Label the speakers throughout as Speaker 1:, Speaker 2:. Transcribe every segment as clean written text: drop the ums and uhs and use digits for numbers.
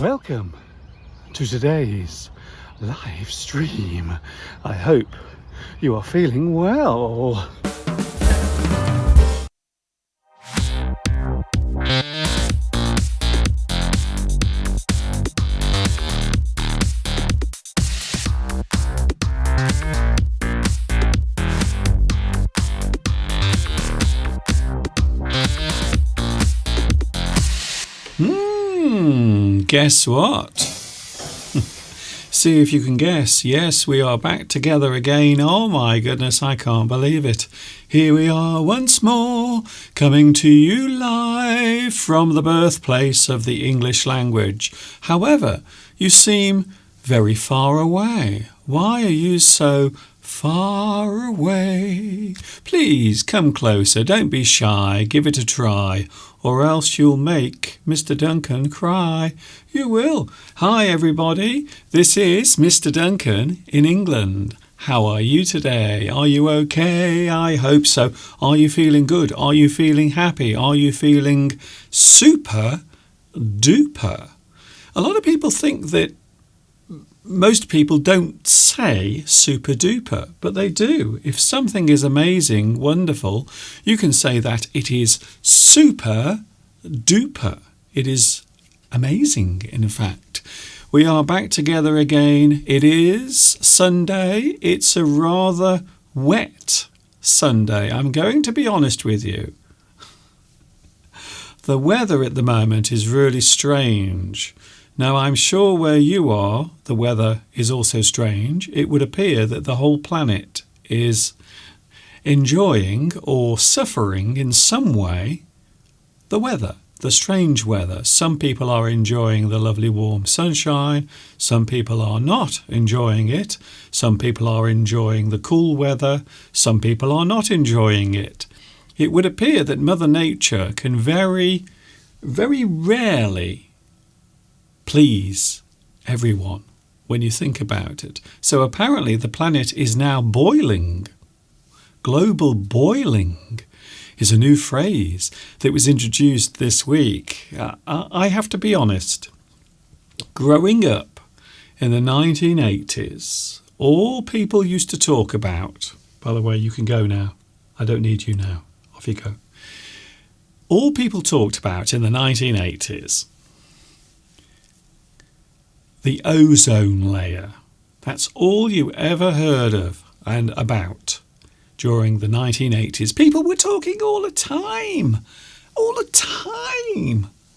Speaker 1: Welcome to today's live stream. I hope you are feeling well.
Speaker 2: Guess what? See if you can guess. Yes, we are back together again. Oh my goodness, I can't believe it. Here we are once more, coming to you live from the birthplace of the English language. However, you seem very far away. Why are you so far away? Please come closer. Don't be shy. Give it a try. Or else you'll make Mr. Duncan cry. You will. Hi, everybody. This is Mr. Duncan in England. How are you today? Are you okay? I hope so. Are you feeling good? Are you feeling happy? Are you feeling super duper? A lot of people think that most people don't say super duper, but they do. If something is amazing, wonderful, you can say that it is super duper. It is amazing, in fact. We are back together again. It is Sunday. It's a rather wet Sunday. I'm going to be honest with you. The weather at the moment is really strange. Now, I'm sure where you are, the weather is also strange. It would appear that the whole planet is enjoying or suffering in some way the weather, the strange weather. Some people are enjoying the lovely warm sunshine. Some people are not enjoying it. Some people are enjoying the cool weather. Some people are not enjoying it. It would appear that Mother Nature can very, very rarely please everyone when you think about it. So apparently the planet is now boiling. Global boiling is a new phrase that was introduced this week. I have to be honest. Growing up in the 1980s, all people used to talk about, by the way, you can go now. I don't need you now. Off you go. All people talked about in the 1980s, the ozone layer. That's all you ever heard of and about during the 1980s. People were talking all the time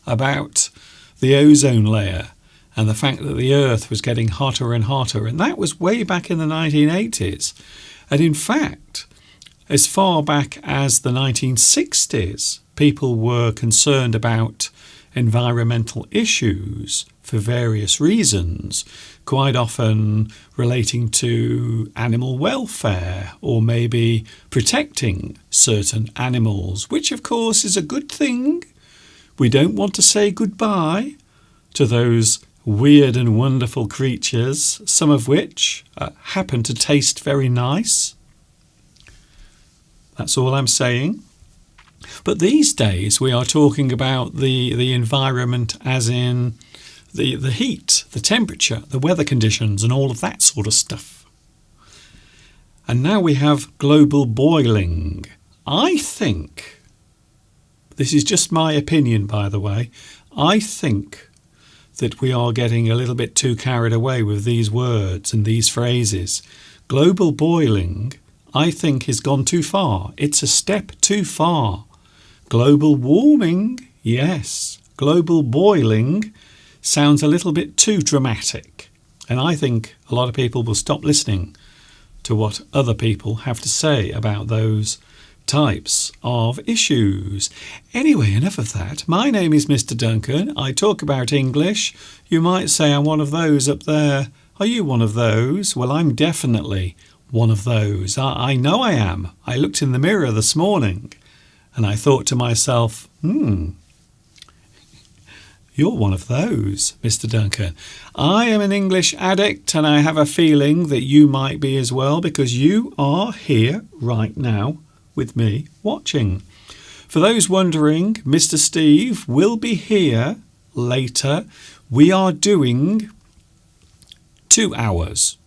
Speaker 2: about the ozone layer and the fact that the Earth was getting hotter and hotter. And that was way back in the 1980s. And in fact, as far back as the 1960s, people were concerned about environmental issues for various reasons, quite often relating to animal welfare or maybe protecting certain animals, which of course is a good thing. We don't want to say goodbye to those weird and wonderful creatures, some of which happen to taste very nice. That's all I'm saying. But these days we are talking about the environment as in the heat, the temperature, the weather conditions and all of that sort of stuff. And now we have global boiling. I think, this is just my opinion by the way, I think that we are getting a little bit too carried away with these words and these phrases. Global boiling, I think, has gone too far. It's a step too far. Global warming, yes. Global boiling sounds a little bit too dramatic. And I think a lot of people will stop listening to what other people have to say about those types of issues. Anyway, enough of that. My name is Mr. Duncan. I talk about English. You might say I'm one of those up there. Are you one of those? Well, I'm definitely one of those. I know I am. I looked in the mirror this morning and I thought to myself, you're one of those, Mr. Duncan. I am an English addict and I have a feeling that you might be as well because you are here right now with me watching. For those wondering, Mr. Steve will be here later We are doing 2 hours.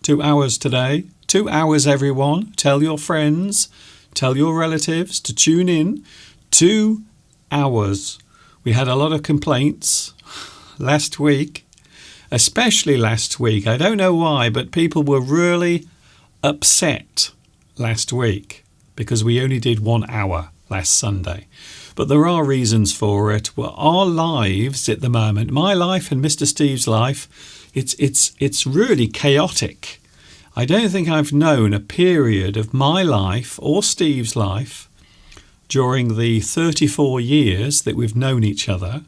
Speaker 2: 2 hours today. 2 hours, everyone. Tell your friends, tell your relatives to tune in. 2 hours. We had a lot of complaints last week, especially last week. I don't know why, but people were really upset last week because we only did 1 hour last Sunday. But there are reasons for it. Well, our lives at the moment, my life and Mr. Steve's life, it's really chaotic. I don't think I've known a period of my life or Steve's life during the 34 years that we've known each other.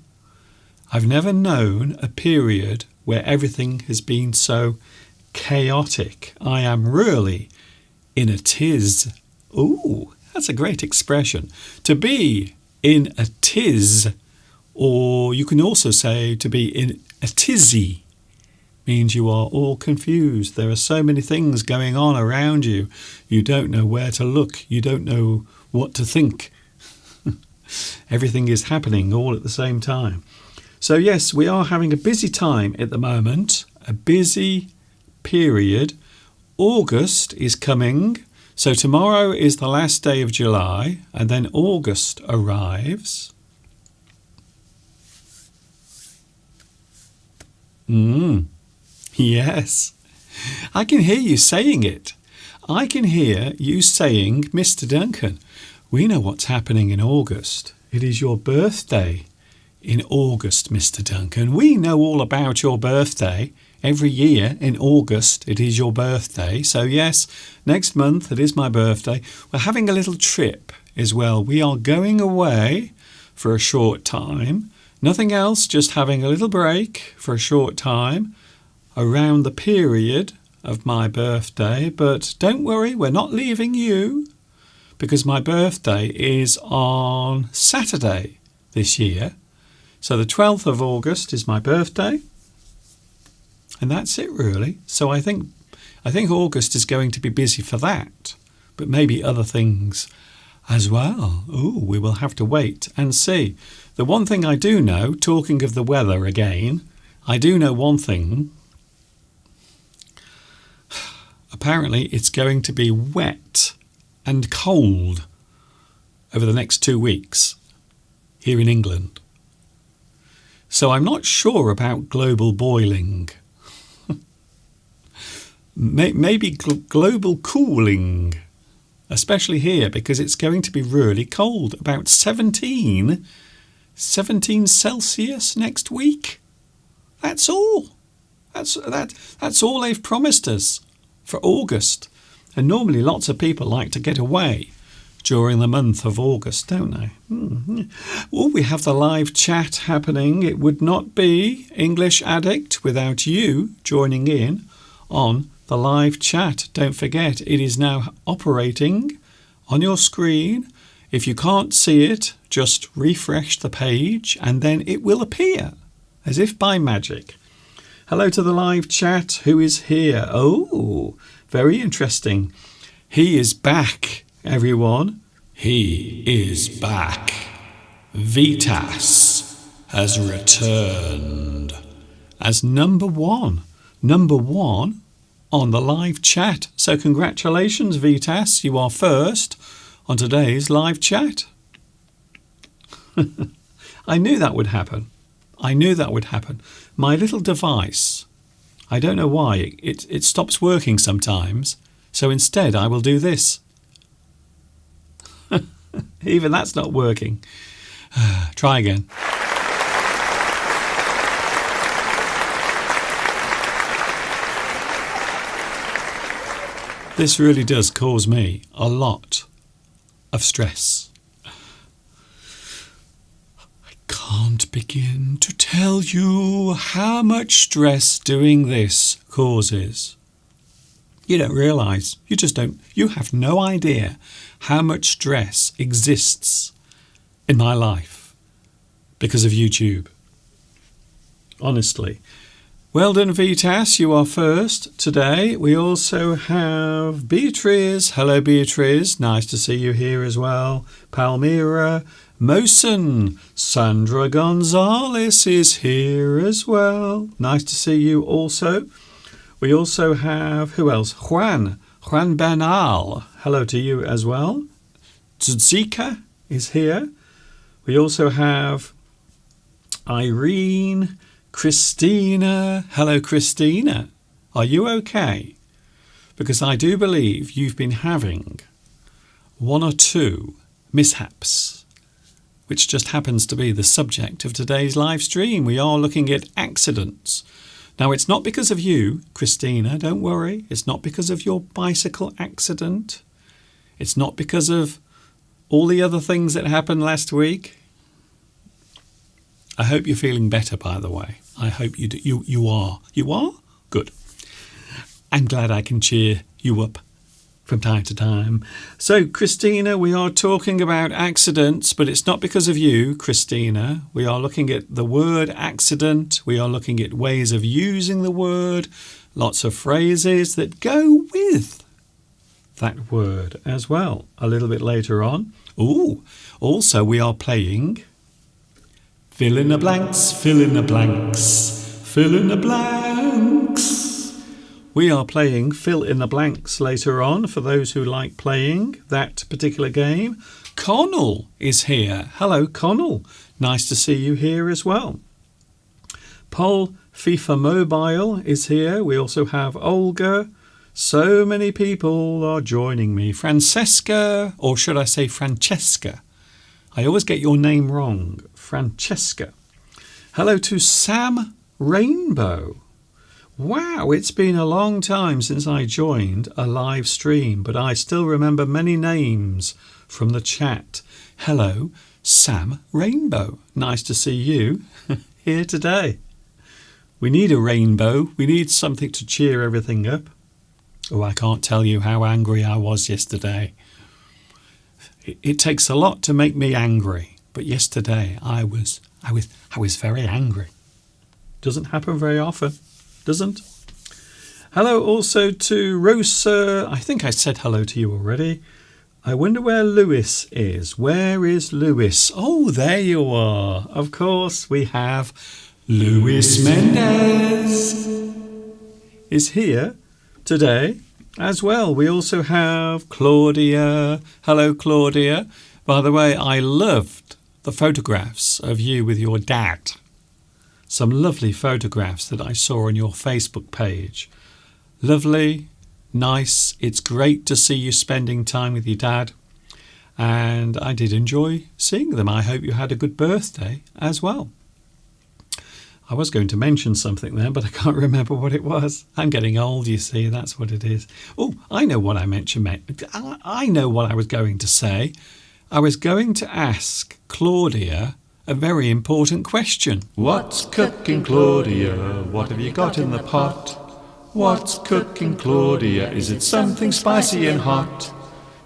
Speaker 2: I've never known a period where everything has been so chaotic. I am really in a tiz. Ooh, that's a great expression. To be in a tiz, or you can also say to be in a tizzy, means you are all confused. There are so many things going on around you. You don't know where to look. You don't know what to think. Everything is happening all at the same time. So yes, we are having a busy time at the moment, a busy period. August is coming. So tomorrow is the last day of July, and then August arrives. Yes, I can hear you saying it. I can hear you saying, Mr. Duncan, we know what's happening in August. It is your birthday in August, Mr. Duncan. We know all about your birthday. Every year in August, it is your birthday. So yes, next month it is my birthday. We're having a little trip as well. We are going away for a short time. Nothing else, just having a little break for a short time around the period of my birthday. But don't worry, we're not leaving you because my birthday is on Saturday this year. So the 12th of August is my birthday. And that's it really. So I think August is going to be busy for that, but maybe other things as well. Ooh, we will have to wait and see. The one thing I do know, talking of the weather again, I do know one thing. Apparently it's going to be wet and cold over the next 2 weeks here in England. So I'm not sure about global boiling. Maybe global cooling, especially here, because it's going to be really cold, about 17 Celsius next week. That's all. That's all they've promised us for August. And normally lots of people like to get away during the month of August, don't they? Well, we have the live chat happening. It would not be English Addict without you joining in on the live chat. Don't forget, it is now operating on your screen. If you can't see it, just refresh the page and then it will appear as if by magic. Hello to the live chat. Who is here? Oh, very interesting. He is back, everyone. He is back. Vitas has returned as number one on the live chat. So congratulations, Vitas. You are first on today's live chat. I knew that would happen. My little device, I don't know why, it stops working sometimes. So instead I will do this. Even that's not working. Try again. This really does cause me a lot of stress. I can't begin to tell you how much stress doing this causes. You don't realise, you have no idea how much stress exists in my life because of YouTube. Honestly. Well done, Vitas. You are first today. We also have Beatrice. Hello, Beatrice. Nice to see you here as well. Palmyra. Mosen. Sandra Gonzalez is here as well. Nice to see you also. We also have, who else? Juan Bernal. Hello to you as well. Tzika is here. We also have Irene, Christina. Hello, Christina. Are you okay? Because I do believe you've been having one or two mishaps, which just happens to be the subject of today's live stream. We are looking at accidents. Now, it's not because of you, Christina, don't worry. It's not because of your bicycle accident. It's not because of all the other things that happened last week. I hope you're feeling better, by the way. I hope you do. You are. You are? Good. I'm glad I can cheer you up from time to time. So, Christina, we are talking about accidents, but it's not because of you, Christina. We are looking at the word accident. We are looking at ways of using the word, lots of phrases that go with that word as well a little bit later on. Ooh, also we are playing fill in the blanks, fill in the blanks, fill in the blanks. We are playing fill in the blanks later on for those who like playing that particular game. Connell is here. Hello, Connell. Nice to see you here as well. Paul FIFA Mobile is here. We also have Olga. So many people are joining me. Francesca, or should I say Francesca? I always get your name wrong. Francesca. Hello to Sam Rainbow. Wow, it's been a long time since I joined a live stream, but I still remember many names from the chat. Hello, Sam Rainbow. Nice to see you here today. We need a rainbow. We need something to cheer everything up. Oh, I can't tell you how angry I was yesterday. It takes a lot to make me angry, but yesterday I was very angry. Doesn't happen very often. Doesn't. Hello also to Rosa. I think I said hello to you already. I wonder where Lewis is. Where is Lewis? Oh, there you are. Of course, we have Luis Mendez is here today as well. We also have Claudia. Hello, Claudia. By the way, I loved the photographs of you with your dad. Some lovely photographs that I saw on your Facebook page. Lovely, nice. It's great to see you spending time with your dad. And I did enjoy seeing them. I hope you had a good birthday as well. I was going to mention something there, but I can't remember what it was. I'm getting old, you see. That's what it is. Oh, I know what I mentioned. I know what I was going to say. I was going to ask Claudia a very important question.
Speaker 1: What's cooking, Claudia? What have you got in the pot? What's cooking, Claudia? Is it something spicy and hot?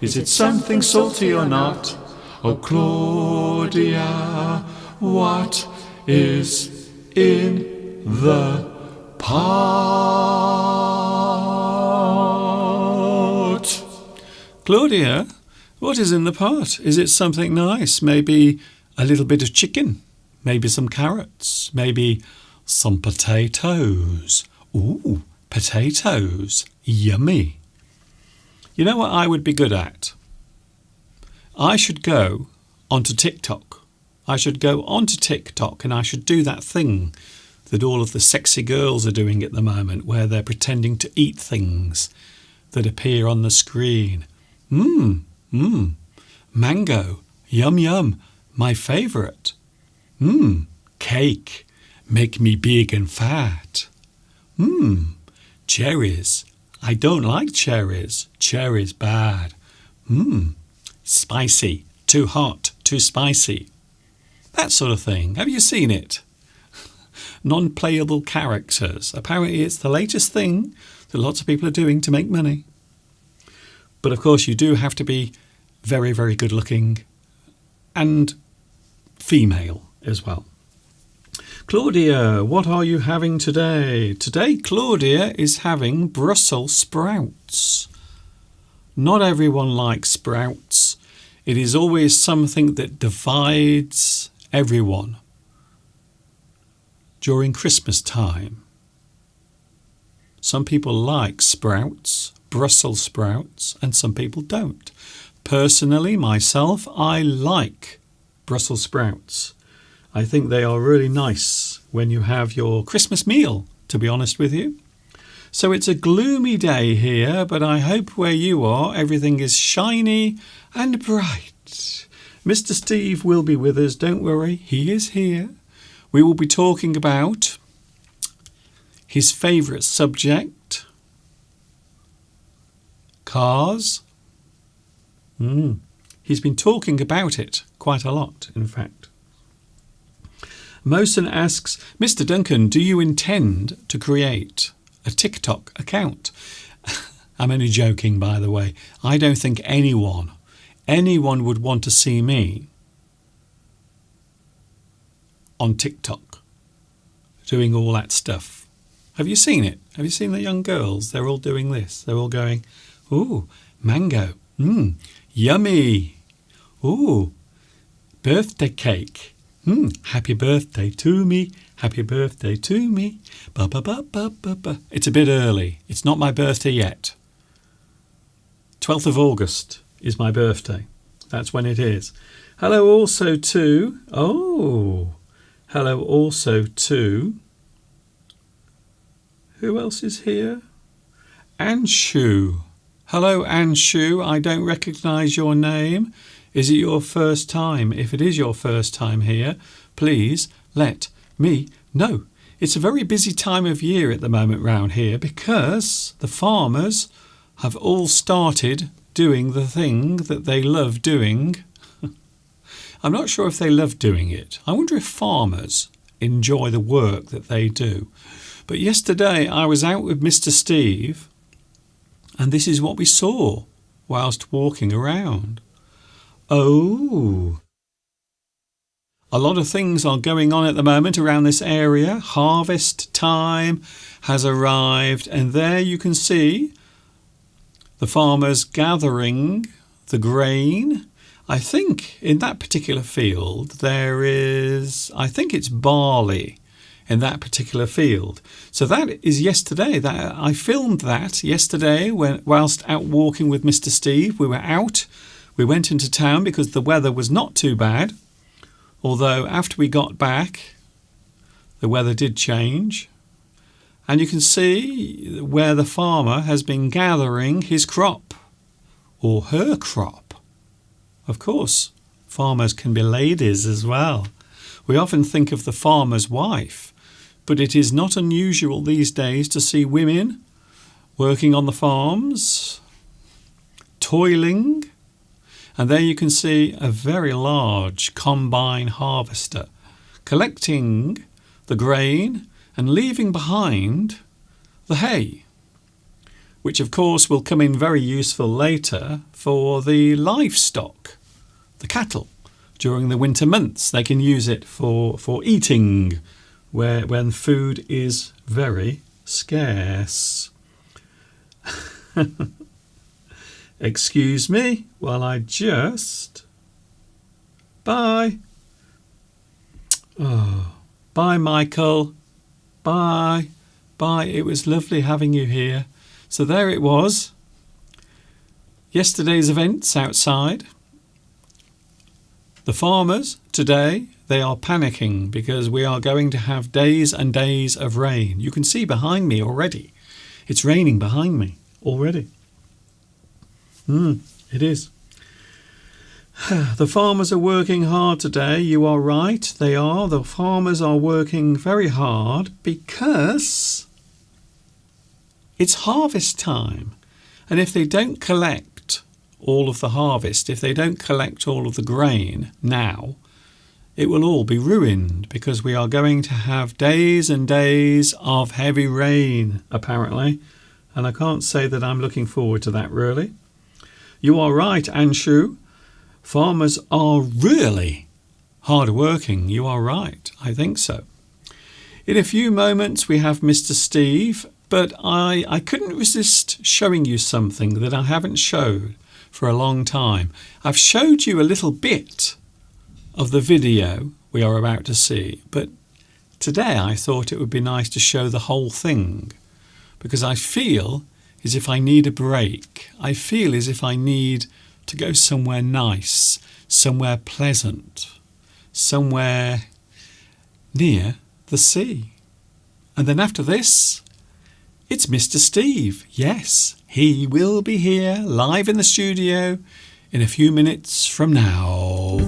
Speaker 1: Is it something salty or not? Oh, Claudia, what is in the pot?
Speaker 2: Claudia, what is in the pot? Is it something nice? Maybe a little bit of chicken, maybe some carrots, maybe some potatoes. Ooh, potatoes. Yummy. You know what I would be good at? I should go onto TikTok. I should go onto TikTok and I should do that thing that all of the sexy girls are doing at the moment where they're pretending to eat things that appear on the screen. Mango. Yum, yum. My favourite. Cake. Make me big and fat. Cherries. I don't like cherries. Cherries bad. Spicy. Too hot. Too spicy. That sort of thing. Have you seen it? Non-playable characters. Apparently it's the latest thing that lots of people are doing to make money. But of course you do have to be very, very good looking and female as well. Claudia, what are you having today? Today, Claudia is having Brussels sprouts. Not everyone likes sprouts. It is always something that divides everyone during Christmas time. Some people like sprouts, Brussels sprouts, and some people don't. Personally, myself, I like Brussels sprouts. I think they are really nice when you have your Christmas meal, to be honest with you. So it's a gloomy day here, but I hope where you are everything is shiny and bright. Mr. Steve will be with us, don't worry, he is here. We will be talking about his favourite subject, cars. He's been talking about it quite a lot, in fact. Mosen asks, Mr. Duncan, do you intend to create a TikTok account? I'm only joking, by the way. I don't think anyone would want to see me on TikTok doing all that stuff. Have you seen it? Have you seen the young girls? They're all doing this. They're all going, ooh, mango. Yummy. Ooh, birthday cake. Happy birthday to me. Happy birthday to me. Ba ba ba ba ba ba. It's a bit early. It's not my birthday yet. 12th of August is my birthday. That's when it is. Hello also to... hello also to... Who else is here? Anshu. Hello, Anshu. I don't recognise your name. Is it your first time? If it is your first time here, please let me know. It's a very busy time of year at the moment round here because the farmers have all started doing the thing that they love doing. I'm not sure if they love doing it. I wonder if farmers enjoy the work that they do. But yesterday I was out with Mr. Steve, and this is what we saw whilst walking around. Oh, a lot of things are going on at the moment around this area. Harvest time has arrived, and there you can see the farmers gathering the grain. I think in that particular field there is, I think it's barley in that particular field. So that is yesterday. That I filmed that yesterday whilst out walking with Mr. Steve. We were out. We went into town because the weather was not too bad. Although after we got back, the weather did change. And you can see where the farmer has been gathering his crop, or her crop. Of course, farmers can be ladies as well. We often think of the farmer's wife, but it is not unusual these days to see women working on the farms, toiling. And there you can see a very large combine harvester collecting the grain and leaving behind the hay, which of course will come in very useful later for the livestock, the cattle. During the winter months they can use it for eating when food is very scarce. Excuse me while I just... Bye. Oh, bye, Michael. Bye. Bye. It was lovely having you here. So there it was. Yesterday's events outside. The farmers today, they are panicking because we are going to have days and days of rain. You can see behind me already. It's raining behind me already. It is. The farmers are working hard today. You are right. They are. The farmers are working very hard because it's harvest time. And if they don't collect all of the harvest, if they don't collect all of the grain now, it will all be ruined because we are going to have days and days of heavy rain, apparently. And I can't say that I'm looking forward to that, really. You are right, Anshu. Farmers are really hard working. You are right. I think so. In a few moments we have Mr. Steve, but I couldn't resist showing you something that I haven't showed for a long time. I've showed you a little bit of the video we are about to see, but today I thought it would be nice to show the whole thing, because I feel as if I need a break. I feel as if I need to go somewhere nice, somewhere pleasant, somewhere near the sea. And then after this, it's Mr. Steve. Yes, he will be here live in the studio in a few minutes from now.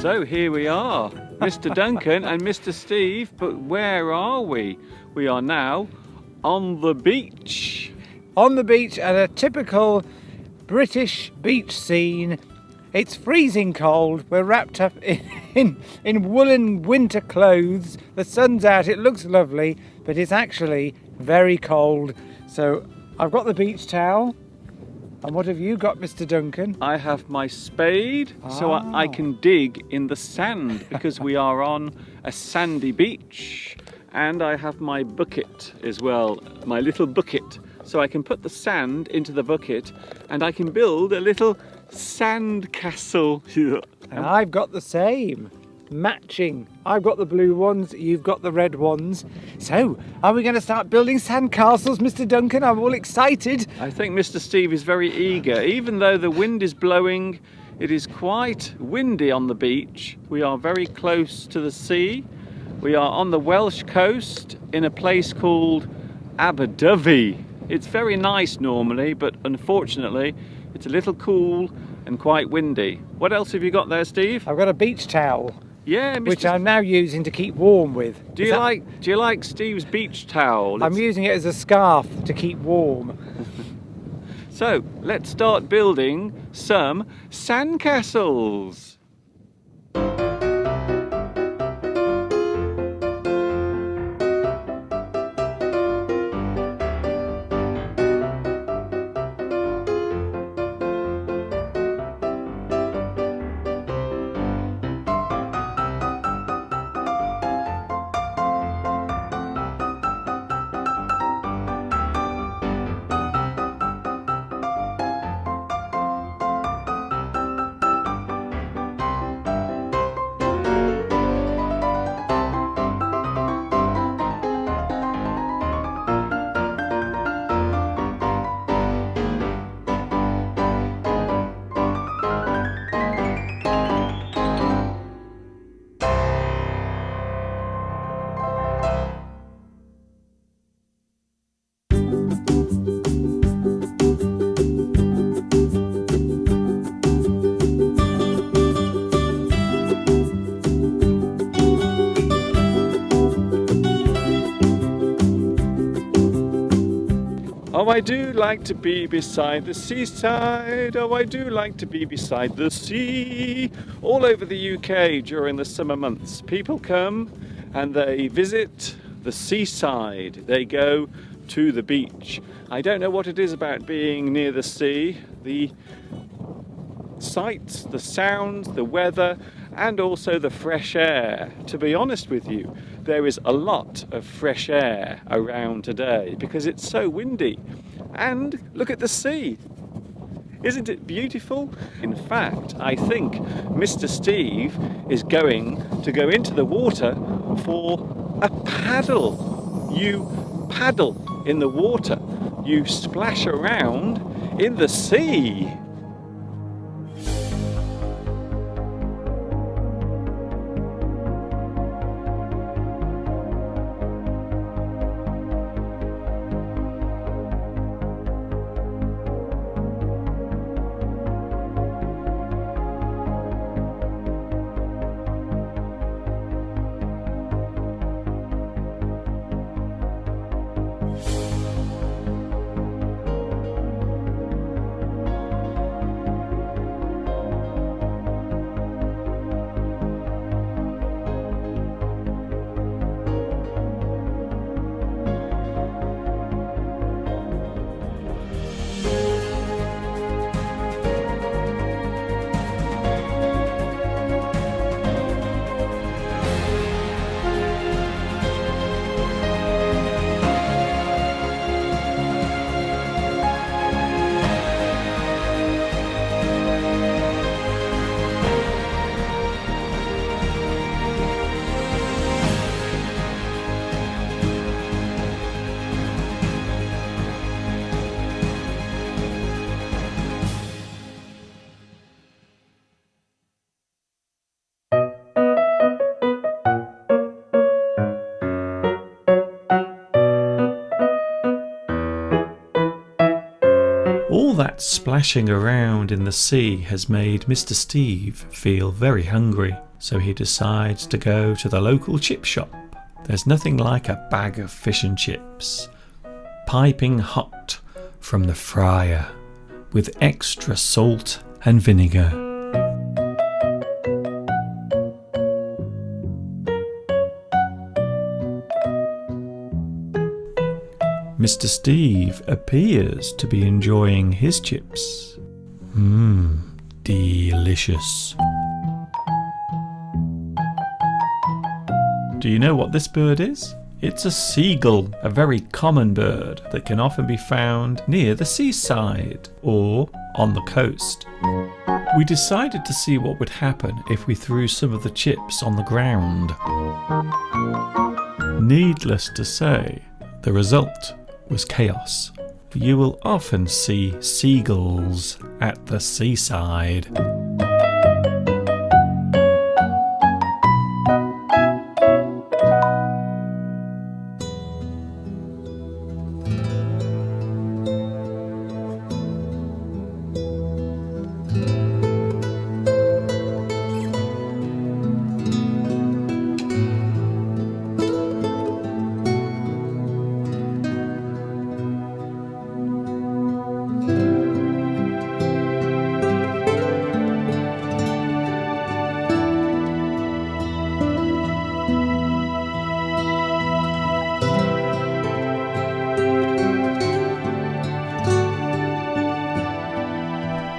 Speaker 3: So here we are, Mr. Duncan and Mr. Steve, but where are we? We are now on the beach.
Speaker 4: On the beach at a typical British beach scene. It's freezing cold. We're wrapped up in woolen winter clothes. The sun's out. It looks lovely, but it's actually very cold. So I've got the beach towel. And what have you got, Mr. Duncan?
Speaker 3: I have my spade, so I can dig in the sand because we are on a sandy beach. And I have my bucket as well, my little bucket. So I can put the sand into the bucket and I can build a little sand castle.
Speaker 4: And I've got the same. Matching. I've got the blue ones, you've got the red ones. So, are we going to start building sand castles, Mr. Duncan? I'm all excited.
Speaker 3: I think Mr. Steve is very eager. Even though the wind is blowing, it is quite windy on the beach. We are very close to the sea. We are on the Welsh coast in a place called Aberdyfi. It's very nice normally, but unfortunately, it's a little cool and quite windy. What else have you got there, Steve?
Speaker 4: I've got a beach towel.
Speaker 3: Yeah, Mr.
Speaker 4: Which I'm now using to keep warm with.
Speaker 3: Do you like Steve's beach towel?
Speaker 4: I'm using it as a scarf to keep warm.
Speaker 3: So let's start building some sandcastles. Oh, I do like to be beside the seaside. Oh, I do like to be beside the sea. All over the UK during the summer months, people come and they visit the seaside. They go to the beach. I don't know what it is about being near the sea. The sights, the sounds, the weather, and also the fresh air. To be honest with you, there is a lot of fresh air around today because it's so windy. And look at the sea. Isn't it beautiful? In fact, I think Mr. Steve is going to go into the water for a paddle. You paddle in the water. You splash around in the sea.
Speaker 2: All that splashing around in the sea has made Mr. Steve feel very hungry, so he decides to go to the local chip shop. There's nothing like a bag of fish and chips, piping hot from the fryer, with extra salt and vinegar. Mr. Steve appears to be enjoying his chips. Delicious. Do you know what this bird is? It's a seagull, a very common bird that can often be found near the seaside or on the coast. We decided to see what would happen if we threw some of the chips on the ground. Needless to say, the result was chaos. You will often see seagulls at the seaside.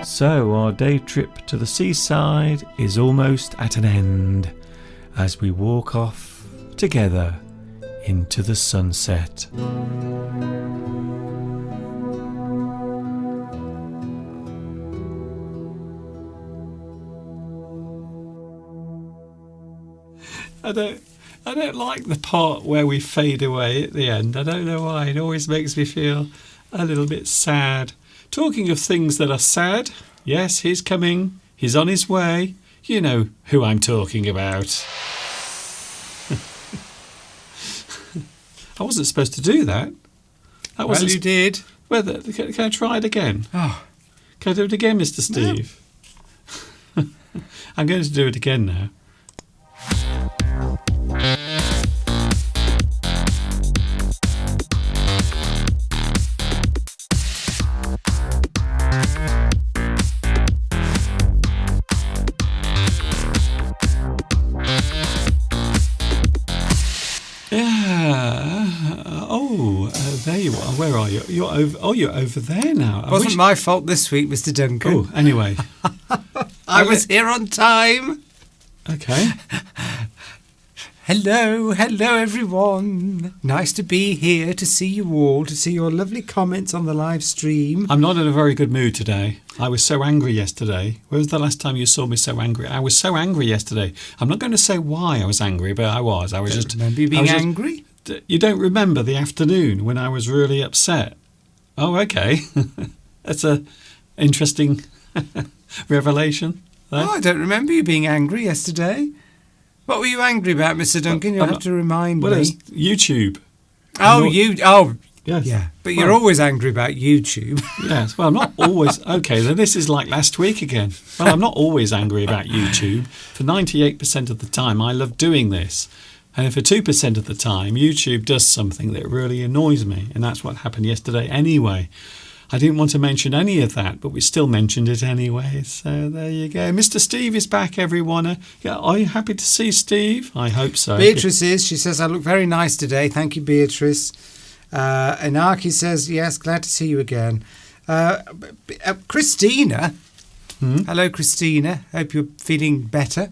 Speaker 2: So our day trip to the seaside is almost at an end as we walk off together into the sunset. I don't like the part where we fade away at the end. I don't know why. It always makes me feel a little bit sad. Talking of things that are sad, yes, he's coming. He's on his way. You know who I'm talking about. I wasn't supposed to do that.
Speaker 4: Well, you did.
Speaker 2: Can I try it again?
Speaker 4: Oh.
Speaker 2: Can I do it again, Mr. Steve? No. I'm going to do it again now. There you are. Where are you? You're over. Oh, you're over there now.
Speaker 4: It wasn't my fault this week, Mr. Duncan.
Speaker 2: Oh, anyway.
Speaker 4: I was here on time.
Speaker 2: Okay.
Speaker 4: Hello everyone. Nice to be here to see you all, to see your lovely comments on the live stream.
Speaker 2: I'm not in a very good mood today. I was so angry yesterday. When was the last time you saw me so angry? I was so angry yesterday. I'm not going to say why I was angry, but I was. I was just.
Speaker 4: Remember you being angry?
Speaker 2: You don't remember the afternoon when I was really upset? Oh, okay. That's a interesting revelation. There.
Speaker 4: Oh, I don't remember you being angry yesterday. What were you angry about, Mr. Duncan? You'll have to remind me.
Speaker 2: Well, it's YouTube.
Speaker 4: Yes.
Speaker 2: Yeah.
Speaker 4: But you're always angry about YouTube.
Speaker 2: Yes. Well, I'm not always. Okay, then this is like last week again. Well, I'm not always angry about YouTube. For 98% of the time, I love doing this. And for 2% of the time, YouTube does something that really annoys me. And that's what happened yesterday anyway. I didn't want to mention any of that, but we still mentioned it anyway. So there you go. Mr. Steve is back, everyone. Are you happy to see Steve? I hope so.
Speaker 4: Beatrice is. She says, I look very nice today. Thank you, Beatrice. Anarchy says, yes, glad to see you again. Christina. Hello, Christina. Hope you're feeling better.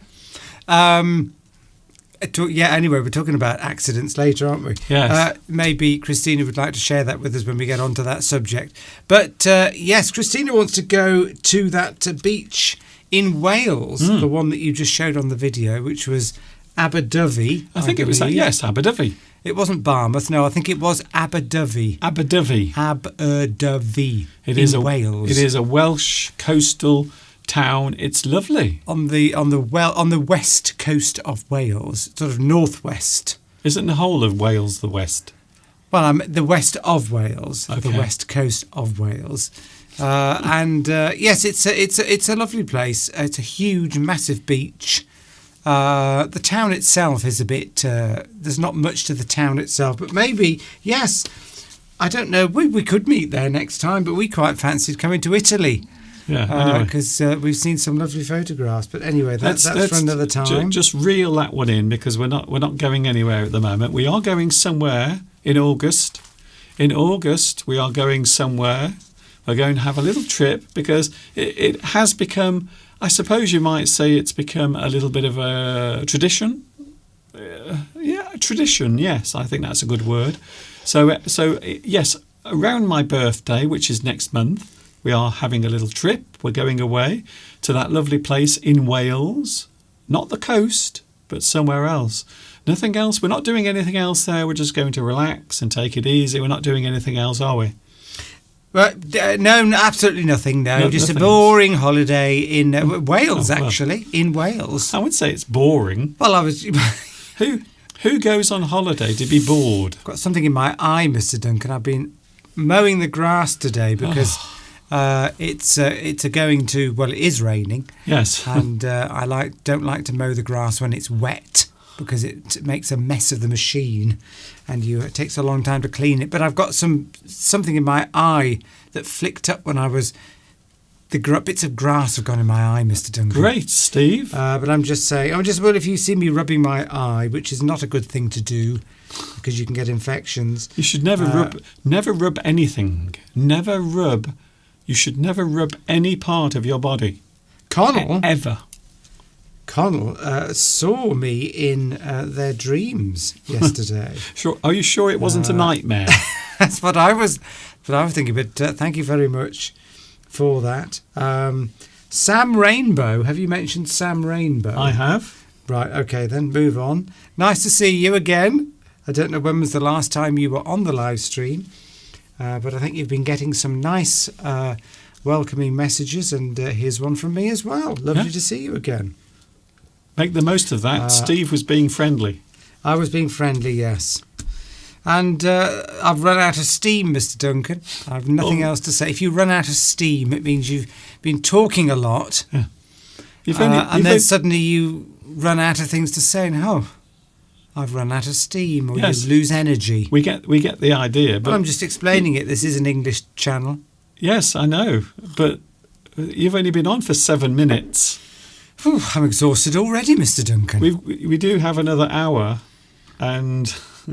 Speaker 4: Anyway, we're talking about accidents later, aren't we?
Speaker 2: Yes.
Speaker 4: Maybe Christina would like to share that with us when we get onto that subject. But yes, Christina wants to go to that beach in Wales, the one that you just showed on the video, which was Aberdyfi.
Speaker 2: I think it was that, yes, Aberdyfi.
Speaker 4: It wasn't Barmouth, no, I think it was Aberdyfi.
Speaker 2: Aberdyfi.
Speaker 4: Aberdyfi.
Speaker 2: It is
Speaker 4: Wales.
Speaker 2: It is a Welsh coastal town. It's lovely.
Speaker 4: On the west coast of Wales, sort of northwest.
Speaker 2: Isn't the whole of Wales the west?
Speaker 4: Well, I'm the west of Wales, the
Speaker 2: Okay.
Speaker 4: west coast of Wales, and yes, it's a lovely place. It's a huge, massive beach. The town itself is a bit. There's not much to the town itself, but maybe yes. I don't know. We could meet there next time, but we quite fancied coming to Italy
Speaker 2: Yeah. Anyway.
Speaker 4: because we've seen some lovely photographs. But anyway, that's for another time.
Speaker 2: Just reel that one in because we're not going anywhere at the moment. We are going somewhere in August. In August, we are going somewhere. We're going to have a little trip because it has become, I suppose you might say it's become a little bit of a tradition. Tradition, yes, I think that's a good word. So yes, around my birthday, which is next month, we are having a little trip. We're going away to that lovely place in Wales. Not the coast, but somewhere else. Nothing else. We're not doing anything else there. We're just going to relax and take it easy. We're not doing anything else, are we?
Speaker 4: No, absolutely nothing. No, just
Speaker 2: nothing
Speaker 4: a boring holiday in Wales.
Speaker 2: Oh, well.
Speaker 4: Actually, in Wales.
Speaker 2: I would say it's boring.
Speaker 4: Well, I was.
Speaker 2: Who goes on holiday to be bored?
Speaker 4: Got something in my eye, Mr. Duncan. I've been mowing the grass today because it's going to. Well, it is raining,
Speaker 2: Yes.
Speaker 4: and I don't like to mow the grass when it's wet because it makes a mess of the machine, and it takes a long time to clean it. But I've got something in my eye that flicked up when I was. The bits of grass have gone in my eye, Mr. Duncan.
Speaker 2: Great, Steve.
Speaker 4: But I'm just saying, well, if you see me rubbing my eye, which is not a good thing to do because you can get infections.
Speaker 2: You should never rub anything. You should never rub any part of your body.
Speaker 4: Connell
Speaker 2: Ever.
Speaker 4: saw me in their dreams yesterday.
Speaker 2: Sure. Are you sure it wasn't a nightmare?
Speaker 4: That's what I was thinking. But thank you very much for that. Sam Rainbow. Have you mentioned Sam Rainbow?
Speaker 2: I have.
Speaker 4: Right. Okay. Then move on. Nice to see you again. I don't know when was the last time you were on the live stream, but I think you've been getting some nice welcoming messages, and here's one from me as well. Lovely to see you again.
Speaker 2: Make the most of that. Steve was being friendly.
Speaker 4: I was being friendly, yes. And I've run out of steam, Mr. Duncan. I've nothing else to say. If you run out of steam, it means you've been talking a lot.
Speaker 2: Yeah.
Speaker 4: Then suddenly you run out of things to say, and I've run out of steam, or
Speaker 2: Yes.
Speaker 4: you lose energy.
Speaker 2: we get the idea. But
Speaker 4: Well, I'm just explaining it. This is an English channel.
Speaker 2: yes, I know. But you've only been on for 7 minutes.
Speaker 4: Whew, I'm exhausted already, Mr. Duncan.
Speaker 2: We do have another hour, and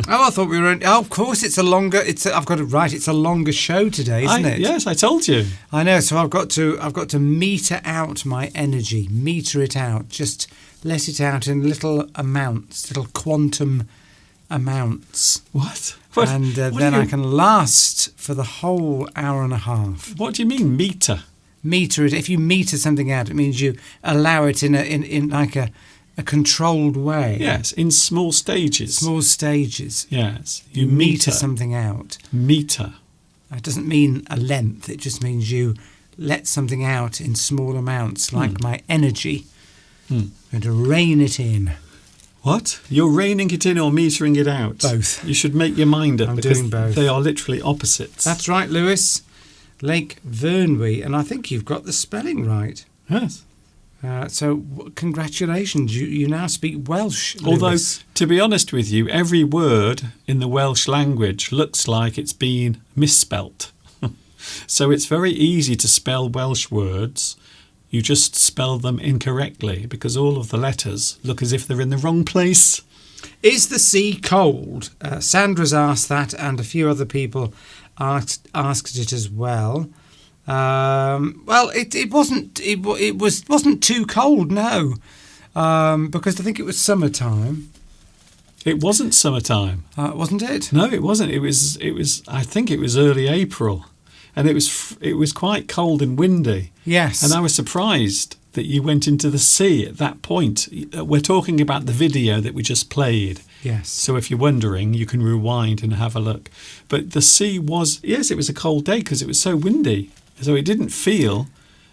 Speaker 4: I thought we were. Of course, it's a longer. I've got it right. It's a longer show today, isn't it?
Speaker 2: Yes, I told you.
Speaker 4: I know. So I've got to meter out my energy. Meter it out. Just let it out in little amounts, little quantum amounts,
Speaker 2: What?
Speaker 4: and
Speaker 2: what
Speaker 4: then
Speaker 2: do you-
Speaker 4: I can last for the whole hour and a half.
Speaker 2: What do you mean meter?
Speaker 4: Meter it. If you meter something out, it means you allow it in like a controlled way.
Speaker 2: Yes, in small stages.
Speaker 4: Small stages.
Speaker 2: Yes,
Speaker 4: You meter something out.
Speaker 2: Meter.
Speaker 4: It doesn't mean a length. It just means you let something out in small amounts, like my energy. I'm going to rein it in.
Speaker 2: What? You're reining it in or metering it out?
Speaker 4: Both.
Speaker 2: You should make your mind up
Speaker 4: I'm
Speaker 2: because
Speaker 4: doing both.
Speaker 2: they are literally opposites.
Speaker 4: That's right, Lewis. Lake Vyrnwy, and I think you've got the spelling right.
Speaker 2: Yes.
Speaker 4: So congratulations, you now speak Welsh,
Speaker 2: Although,
Speaker 4: Lewis.
Speaker 2: to be honest with you, every word in the Welsh language looks like it's been misspelt. So it's very easy to spell Welsh words. You just spell them incorrectly because all of the letters look as if they're in the wrong place.
Speaker 4: Is the sea cold? Sandra's asked that, and a few other people asked it as well. Well, it wasn't too cold, no, because I think it was summertime,
Speaker 2: It wasn't summertime.
Speaker 4: wasn't it?
Speaker 2: No, it wasn't. It was. I think it was early April, and it was quite cold and windy.
Speaker 4: Yes.
Speaker 2: And I was surprised that you went into the sea at that point. We're talking about the video that we just played.
Speaker 4: Yes.
Speaker 2: So if you're wondering, you can rewind and have a look. But the sea was, yes, it was a cold day because it was so windy. So it didn't feel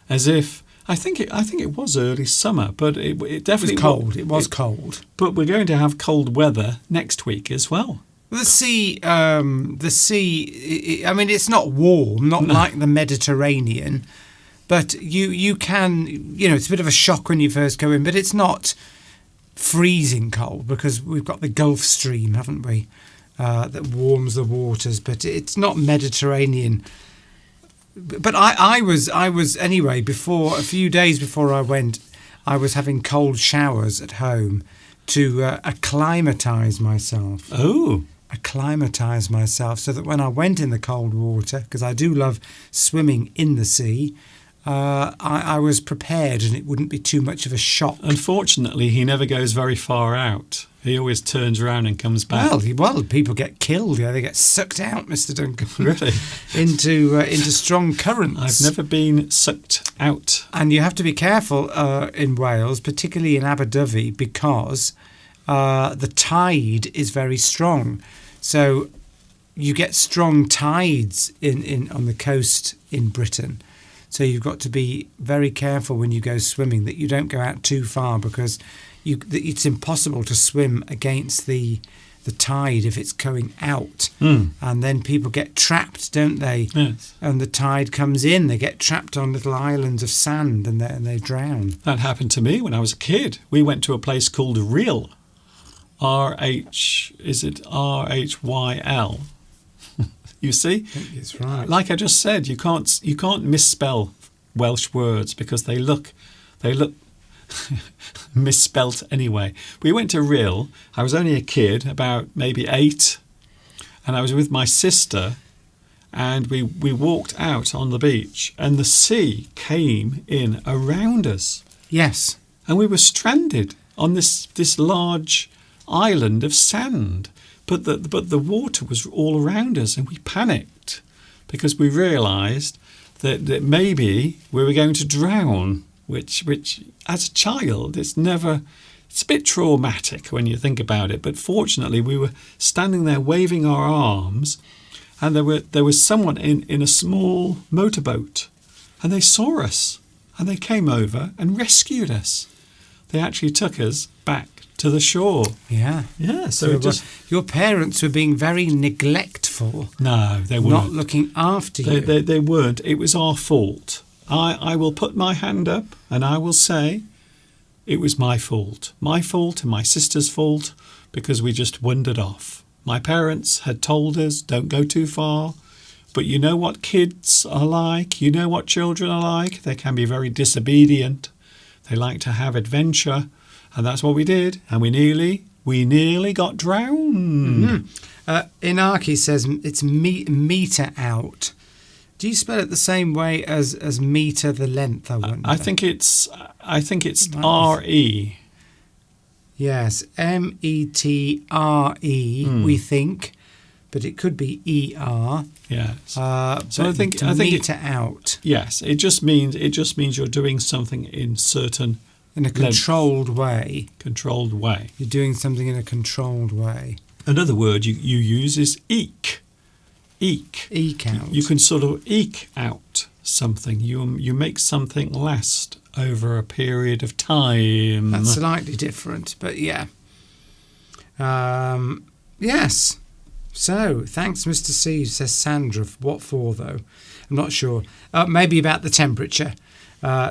Speaker 2: as if, I think it was early summer, but it definitely
Speaker 4: It was cold. It was cold.
Speaker 2: But we're going to have cold weather next week as well.
Speaker 4: The sea. I mean, it's not warm, not like the Mediterranean, but you can. It's a bit of a shock when you first go in, but it's not freezing cold because we've got the Gulf Stream, haven't we, that warms the waters. But it's not Mediterranean. But I was anyway. Before a few days before I went, I was having cold showers at home to acclimatise myself.
Speaker 2: Oh.
Speaker 4: Acclimatise myself so that when I went in the cold water, because I do love swimming in the sea, I was prepared and it wouldn't be too much of a shock.
Speaker 2: Unfortunately, he never goes very far out. He always turns around and comes back.
Speaker 4: Well, people get killed. They get sucked out, Mr. Duncan.
Speaker 2: Really?
Speaker 4: into strong currents.
Speaker 2: I've never been sucked out.
Speaker 4: And you have to be careful in Wales, particularly in Aberdyfi, because the tide is very strong. So you get strong tides on the coast in Britain. So you've got to be very careful when you go swimming that you don't go out too far because it's impossible to swim against the tide if it's going out. And then people get trapped, don't they?
Speaker 2: Yes.
Speaker 4: And the tide comes in, they get trapped on little islands of sand and they drown.
Speaker 2: That happened to me when I was a kid. We went to a place called Rhyl. RHYL. You see?
Speaker 4: I think it's right.
Speaker 2: Like I just said, you can't misspell Welsh words because they look misspelt anyway. We went to Rhyl. I was only a kid, about maybe 8, and I was with my sister, and we walked out on the beach, and the sea came in around us.
Speaker 4: Yes.
Speaker 2: And we were stranded on this large island of sand. But the water was all around us, and we panicked because we realised that maybe we were going to drown, which as a child, it's a bit traumatic when you think about it. But fortunately, we were standing there waving our arms, and there was someone in a small motorboat, and they saw us, and they came over and rescued us. They actually took us back to the shore.
Speaker 4: Yeah.
Speaker 2: Yeah, so
Speaker 4: your parents were being very neglectful.
Speaker 2: No, they weren't.
Speaker 4: Not looking after you.
Speaker 2: They weren't. It was our fault. I will put my hand up and I will say it was my fault. My fault and my sister's fault because we just wandered off. My parents had told us, don't go too far. But you know what kids are like. You know what children are like. They can be very disobedient. They like to have adventure. And that's what we did, and we nearly got drowned.
Speaker 4: Inaki says it's metre out. Do you spell it the same way as metre the length? I wonder.
Speaker 2: I think it's R-E.
Speaker 4: Yes, METRE. We think, but it could be ER.
Speaker 2: Yes.
Speaker 4: So
Speaker 2: I think
Speaker 4: metre out.
Speaker 2: Yes, it just means you're doing something in certain.
Speaker 4: In a controlled way.
Speaker 2: Controlled way.
Speaker 4: You're doing something in a controlled way.
Speaker 2: Another word you use is eke. Eke.
Speaker 4: Eke out.
Speaker 2: You can sort of eke out something. You make something last over a period of time.
Speaker 4: That's slightly different, but yeah. Yes. So, thanks, Mr. C, says Sandra. What for, though? I'm not sure. Maybe about the temperature.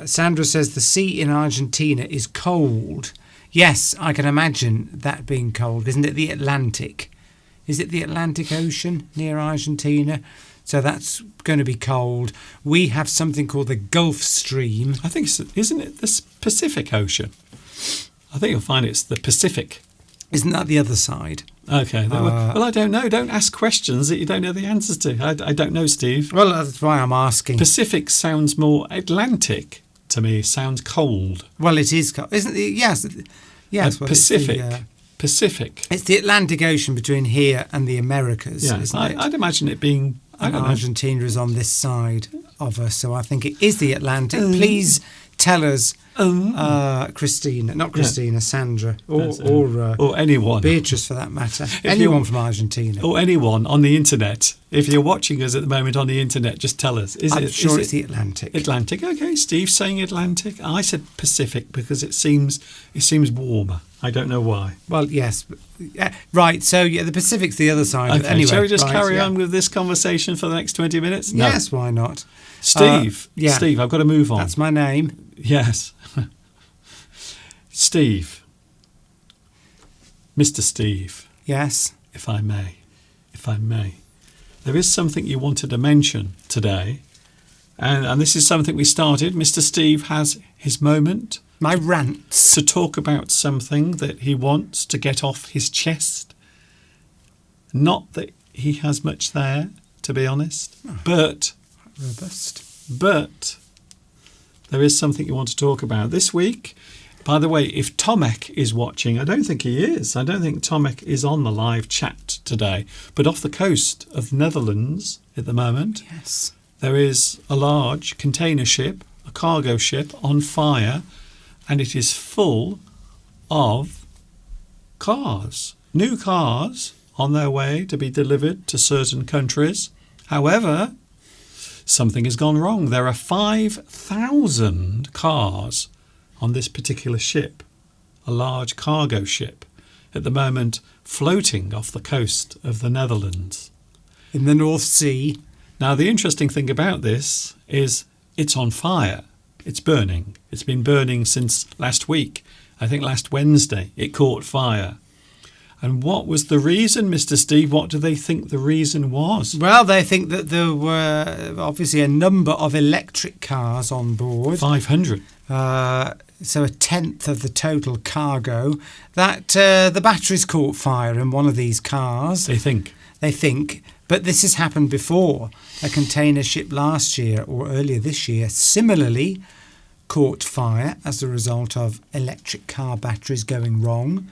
Speaker 4: Sandra says the sea in Argentina is cold. Yes, I can imagine that being cold. Isn't it the Atlantic? Is it the Atlantic Ocean near Argentina? So that's going to be cold. We have something called the Gulf Stream.
Speaker 2: I think, isn't it the Pacific Ocean? I think you'll find it's the Pacific.
Speaker 4: Isn't that the other side?
Speaker 2: Okay. Well, I don't know. Don't ask questions that you don't know the answers to. I don't know, Steve.
Speaker 4: Well, that's why I'm asking.
Speaker 2: Pacific sounds more Atlantic to me. Sounds cold.
Speaker 4: Well, it is cold. Isn't it? Yes. Well,
Speaker 2: Pacific. Pacific.
Speaker 4: It's the Atlantic Ocean between here and the Americas, isn't it?
Speaker 2: I'd imagine it being...
Speaker 4: And Argentina is on this side of us, so I think it is the Atlantic. Please tell us Christina, not Christina, Sandra, or
Speaker 2: anyone.
Speaker 4: Beatrice for that matter. Anyone from Argentina.
Speaker 2: Or anyone on the internet. If you're watching us at the moment on the internet, just tell us.
Speaker 4: I'm sure it's the Atlantic.
Speaker 2: Atlantic. Okay, Steve's saying Atlantic. I said Pacific because it seems warmer. I don't know why.
Speaker 4: Well, yes. Right, so the Pacific's the other side.
Speaker 2: Okay,
Speaker 4: Anyway,
Speaker 2: shall we just carry on with this conversation for the next 20 minutes? No.
Speaker 4: Yes, why not?
Speaker 2: Steve, Steve, I've got to move on.
Speaker 4: That's my name.
Speaker 2: Yes. Steve. Mr. Steve.
Speaker 4: Yes.
Speaker 2: If I may. There is something you wanted to mention today, and this is something we started. Mr. Steve has his moment.
Speaker 4: My rants.
Speaker 2: To talk about something that he wants to get off his chest. Not that he has much there, to be honest, but
Speaker 4: Robust.
Speaker 2: But there is something you want to talk about this week. By the way, if Tomek is watching, I don't think he is. I don't think Tomek is on the live chat today. But off the coast of the Netherlands at the moment,
Speaker 4: yes,
Speaker 2: there is a large container ship, a cargo ship on fire, and it is full of cars, new cars on their way to be delivered to certain countries. However, something has gone wrong. There are 5,000 cars on this particular ship, a large cargo ship, at the moment floating off the coast of the Netherlands.
Speaker 4: In the North Sea.
Speaker 2: Now, the interesting thing about this is it's on fire. It's burning. It's been burning since last week. I think last Wednesday it caught fire. And what was the reason, Mr. Steve? What do they think the reason was?
Speaker 4: Well, they think that there were obviously a number of electric cars on board.
Speaker 2: 500.
Speaker 4: So a tenth of the total cargo. That the batteries caught fire in one of these cars.
Speaker 2: They think.
Speaker 4: But this has happened before. A container ship last year or earlier this year similarly caught fire as a result of electric car batteries going wrong.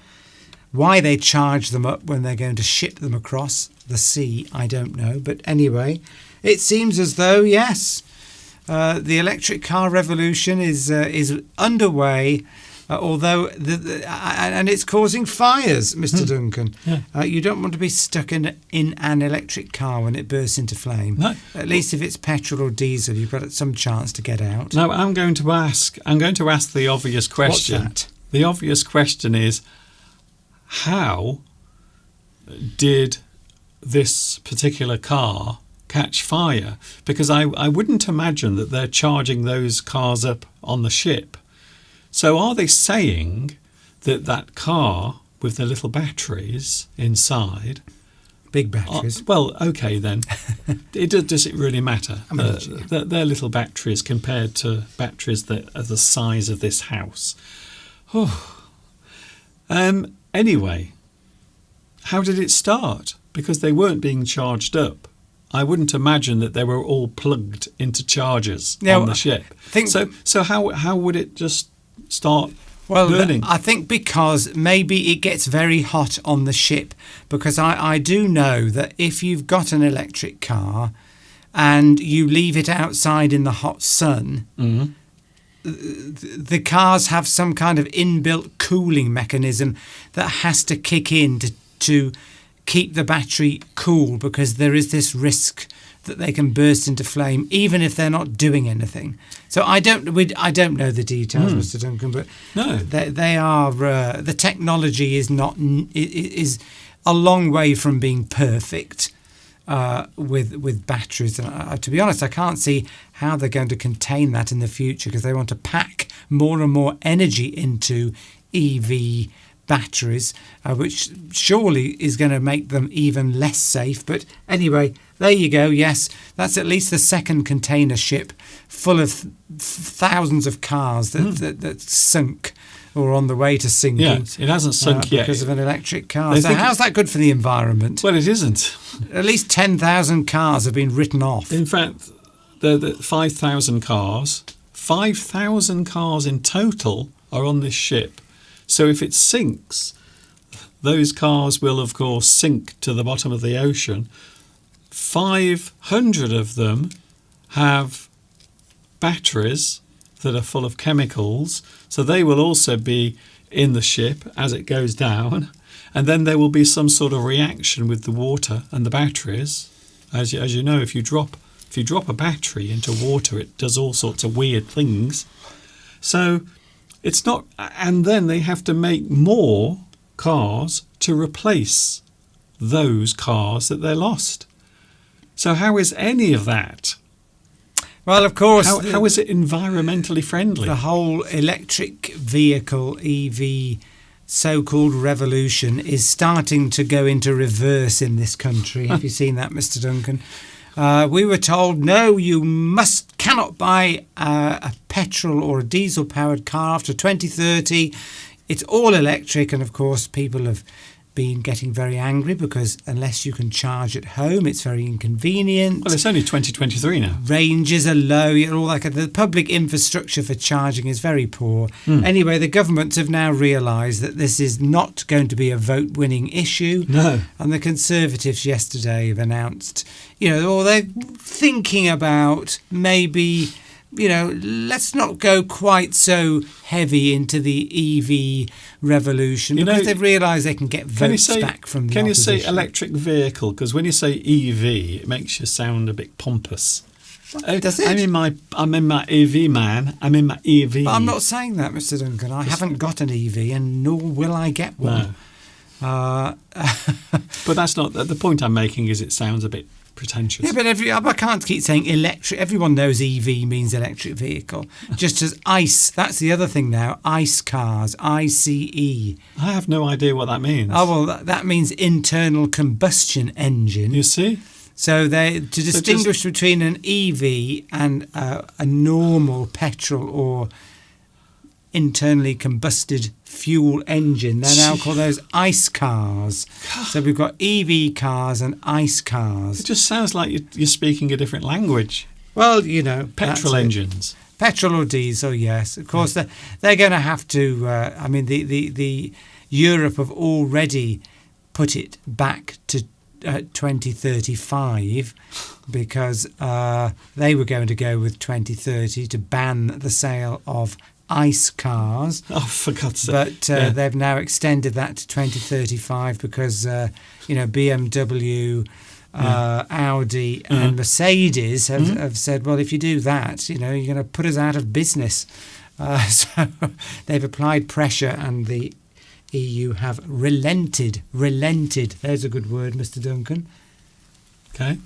Speaker 4: Why they charge them up when they're going to ship them across the sea, I don't know. But anyway, it seems as though, yes, the electric car revolution is underway, although and it's causing fires, Mr. Duncan.
Speaker 2: Yeah.
Speaker 4: You don't want to be stuck in an electric car when it bursts into flame.
Speaker 2: No.
Speaker 4: At least if it's petrol or diesel, you've got some chance to get out.
Speaker 2: Now, I'm going to ask the obvious question.
Speaker 4: What's that?
Speaker 2: The obvious question is, how did this particular car catch fire? Because I wouldn't imagine that they're charging those cars up on the ship. So are they saying that car with the little batteries inside...
Speaker 4: Big batteries.
Speaker 2: Well, okay then. Does it really matter? Their little batteries compared to batteries that are the size of this house. Anyway, how did it start? Because they weren't being charged up. I wouldn't imagine that they were all plugged into chargers on the ship. So how would it just start burning?
Speaker 4: I think because maybe it gets very hot on the ship, because I do know that if you've got an electric car and you leave it outside in the hot sun, the cars have some kind of inbuilt cooling mechanism that has to kick in to keep the battery cool, because there is this risk that they can burst into flame even if they're not doing anything. So I don't know the details, Mr. Duncan, but
Speaker 2: no,
Speaker 4: they are the technology is a long way from being perfect with batteries. And to be honest, I can't see how they're going to contain that in the future, because they want to pack more and more energy into EV batteries, which surely is going to make them even less safe. But anyway, there you go. Yes, that's at least the second container ship full of thousands of cars that sunk or on the way to sinking.
Speaker 2: Yes, it hasn't sunk yet
Speaker 4: because of an electric car. So how's that good for the environment?
Speaker 2: Well, it isn't.
Speaker 4: At least 10,000 cars have been written off.
Speaker 2: In fact, the 5,000 cars, 5,000 cars in total are on this ship. So if it sinks, those cars will, of course, sink to the bottom of the ocean. 500 of them have batteries that are full of chemicals. So they will also be in the ship as it goes down. And then there will be some sort of reaction with the water and the batteries. As you know, if you drop a battery into water, it does all sorts of weird things. So it's not, and then they have to make more cars to replace those cars that they're lost. So how is any of that?
Speaker 4: Well, of course,
Speaker 2: How is it environmentally friendly?
Speaker 4: the whole electric vehicle EV so-called revolution is starting to go into reverse in this country. Have you seen that, Mr. Duncan? We were told, no, you cannot buy a petrol or a diesel-powered car after 2030. It's all electric, and of course, people have been getting very angry because unless you can charge at home, it's very inconvenient.
Speaker 2: Well, it's only 2023 now.
Speaker 4: Ranges are low, all that. The public infrastructure for charging is very poor. Anyway, the governments have now realised that this is not going to be a vote-winning issue.
Speaker 2: No.
Speaker 4: And the Conservatives yesterday have announced, they're thinking about maybe, let's not go quite so heavy into the EV revolution because they've realised they can get votes back from the
Speaker 2: Can you
Speaker 4: opposition.
Speaker 2: say electric vehicle? Because when you say EV, it makes you sound a bit pompous.
Speaker 4: Does it?
Speaker 2: I'm in my EV, man. I'm in my EV.
Speaker 4: But I'm not saying that, Mr. Duncan. I haven't got an EV, and nor will I get one.
Speaker 2: No. But that's not the point I'm making. Is it sounds a bit pretentious.
Speaker 4: Yeah, but I can't keep saying electric. Everyone knows EV means electric vehicle. Just as ICE, that's the other thing now. ICE cars, ICE.
Speaker 2: I have no idea what that means.
Speaker 4: Oh, well, that means internal combustion engine.
Speaker 2: You see?
Speaker 4: So to distinguish between an EV and a normal petrol or internally combusted fuel engine, they're now called those ICE cars. So we've got EV cars and ICE cars.
Speaker 2: It just sounds like you're speaking a different language.
Speaker 4: Well,
Speaker 2: Petrol engines.
Speaker 4: Petrol or diesel, yes. Of course, they're going to have to. The Europe have already put it back to 2035 because they were going to go with 2030 to ban the sale of ICE cars.
Speaker 2: Oh, for God's sake.
Speaker 4: But they've now extended that to 2035 because, BMW, Audi and Mercedes have said, well, if you do that, you're going to put us out of business. So they've applied pressure and the EU have relented. There's a good word, Mr. Duncan.
Speaker 2: Okay.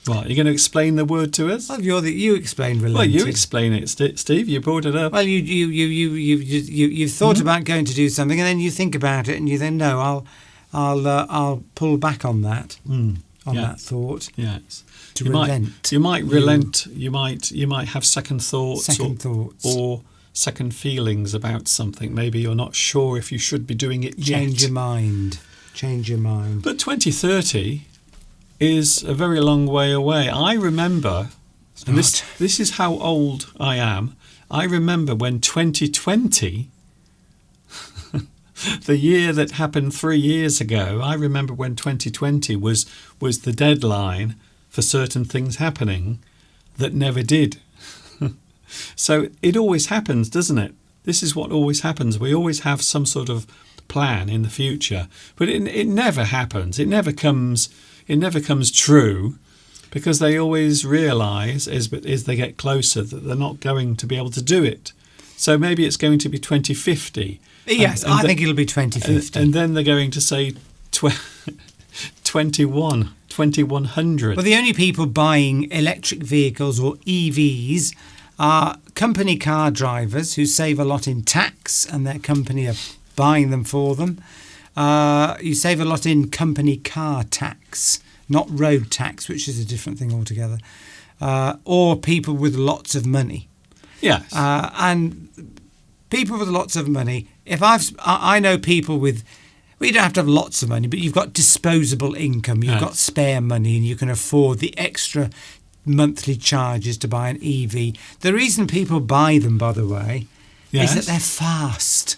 Speaker 2: Well, are you going to explain the word to us?
Speaker 4: Well, you explain relented.
Speaker 2: Well, you explain it, Steve. You brought it up.
Speaker 4: Well, you've thought about going to do something, and then you think about it, and you then no, I'll pull back on that that thought.
Speaker 2: Yes.
Speaker 4: To relent.
Speaker 2: You might relent. You might have second thoughts. Or second feelings about something. Maybe you're not sure if you should be doing it yet.
Speaker 4: Change your mind.
Speaker 2: But 2030 is a very long way away. I remember, and this is how old I am, I remember when 2020, the year that happened 3 years ago, I remember when 2020 was the deadline for certain things happening that never did. So it always happens, doesn't it? This is what always happens. We always have some sort of plan in the future, but it never happens. It never comes true because they always realise as they get closer that they're not going to be able to do it. So maybe it's going to be 2050.
Speaker 4: Yes, I think it'll be 2050.
Speaker 2: And then they're going to say 2100.
Speaker 4: Well, the only people buying electric vehicles or EVs are company car drivers who save a lot in tax and their company are buying them for them. You save a lot in company car tax, not road tax, which is a different thing altogether. Or people with lots of money.
Speaker 2: Yes.
Speaker 4: And people with lots of money, I know people with, well, you don't have to have lots of money, but you've got disposable income, you've got spare money, and you can afford the extra monthly charges to buy an EV. The reason people buy them, by the way, is that they're fast.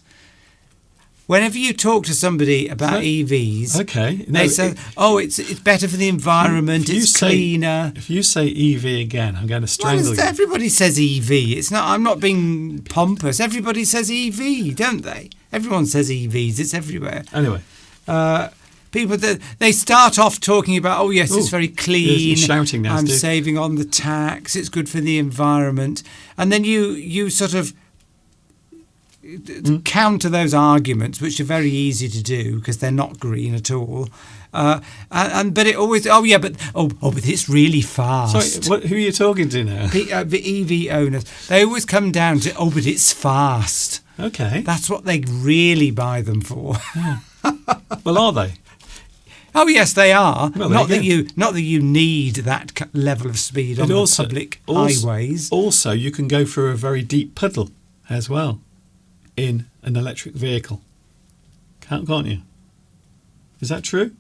Speaker 4: Whenever you talk to somebody about EVs,
Speaker 2: Okay.
Speaker 4: they say, "Oh, it's better for the environment. It's cleaner."
Speaker 2: If you say EV again, I'm going to strangle you.
Speaker 4: Everybody says EV. It's not. I'm not being pompous. Everybody says EV, don't they? Everyone says EVs. It's everywhere.
Speaker 2: Anyway.
Speaker 4: People they start off talking about, oh yes, it's very clean.
Speaker 2: You're shouting now,
Speaker 4: I'm
Speaker 2: Steve.
Speaker 4: saving on the tax. It's good for the environment, and then you sort of counter those arguments, which are very easy to do because they're not green at all. But it always, but it's really fast.
Speaker 2: Sorry, who are you talking to now?
Speaker 4: The EV owners, they always come down to, but it's fast.
Speaker 2: Okay.
Speaker 4: That's what they really buy them for.
Speaker 2: Well, are they?
Speaker 4: Oh yes, they are.
Speaker 2: Well,
Speaker 4: not that you need that level of speed on the public highways.
Speaker 2: Also, you can go through a very deep puddle as well in an electric vehicle. Can't you? Is that true?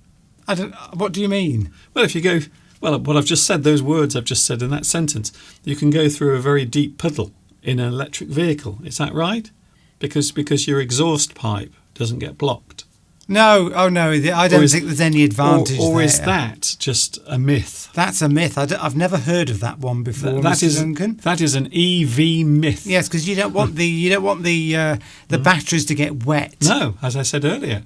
Speaker 4: I don't. What do you mean?
Speaker 2: Well, if you go, what I've just said, those words I've just said in that sentence, you can go through a very deep puddle in an electric vehicle. Is that right? Because your exhaust pipe doesn't get blocked.
Speaker 4: No, I don't think there's any advantage
Speaker 2: or
Speaker 4: there.
Speaker 2: Is that just a myth?
Speaker 4: That's a myth. I've never heard of that one before, Mr. Duncan.
Speaker 2: That is an EV myth.
Speaker 4: Yes, because you don't want the batteries to get wet.
Speaker 2: No, as I said earlier.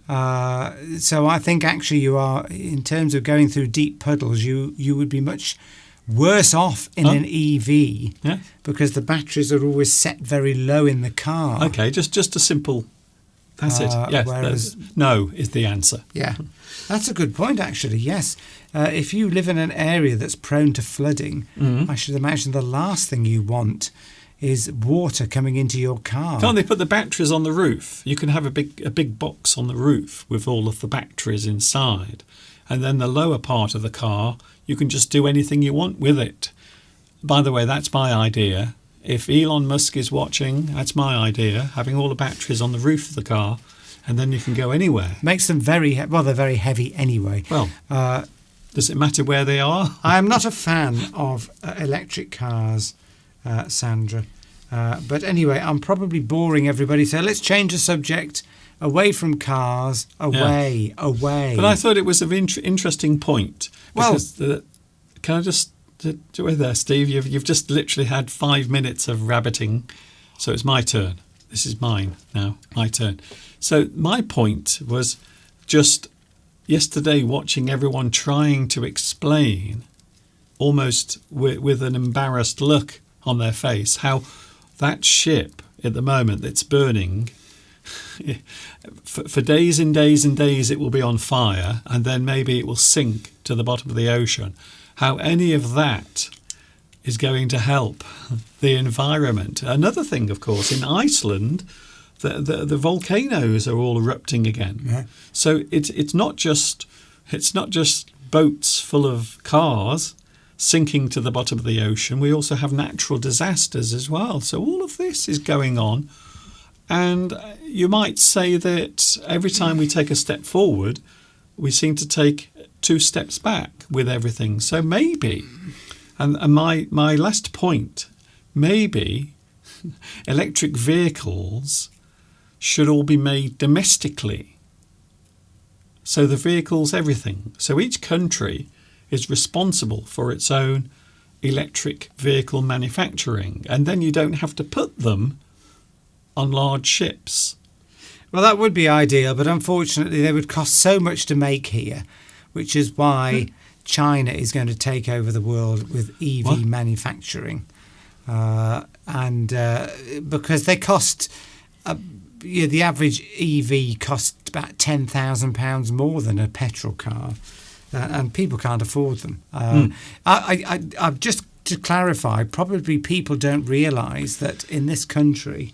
Speaker 4: So I think actually you are, in terms of going through deep puddles, you would be much worse off in an EV because the batteries are always set very low in the car.
Speaker 2: Okay, just a simple. That's it. Yes, no is the answer.
Speaker 4: Yeah, that's a good point, actually. Yes, if you live in an area that's prone to flooding, I should imagine the last thing you want is water coming into your car.
Speaker 2: Can't they put the batteries on the roof? You can have a big box on the roof with all of the batteries inside, and then the lower part of the car, you can just do anything you want with it. By the way, that's my idea. If Elon Musk is watching, that's my idea, having all the batteries on the roof of the car, and then you can go anywhere.
Speaker 4: Makes them they're very heavy anyway.
Speaker 2: Well, does it matter where they are?
Speaker 4: I'm not a fan of electric cars, Sandra. But anyway, I'm probably boring everybody, so let's change the subject. Away from cars, away. But
Speaker 2: I thought it was an interesting point. Because can I just... there, Steve, you've just literally had 5 minutes of rabbiting, so it's my turn. This is mine now, my turn. So my point was just yesterday watching everyone trying to explain, almost with an embarrassed look on their face, how that ship at the moment that's burning, for days and days and days it will be on fire, and then maybe it will sink to the bottom of the ocean. How any of that is going to help the environment. Another thing, of course, in Iceland, the volcanoes are all erupting again. Yeah. So it's not just boats full of cars sinking to the bottom of the ocean. We also have natural disasters as well. So all of this is going on. And you might say that every time we take a step forward, we seem to take 2 steps back with everything. So maybe, and my last point, maybe electric vehicles should all be made domestically. So the vehicles, everything. So each country is responsible for its own electric vehicle manufacturing, and then you don't have to put them on large ships.
Speaker 4: Well, that would be ideal, but unfortunately they would cost so much to make here, which is why China is going to take over the world with EV manufacturing. Because they cost, the average EV costs about £10,000 more than a petrol car, and people can't afford them. I've just to clarify, probably people don't realise that in this country,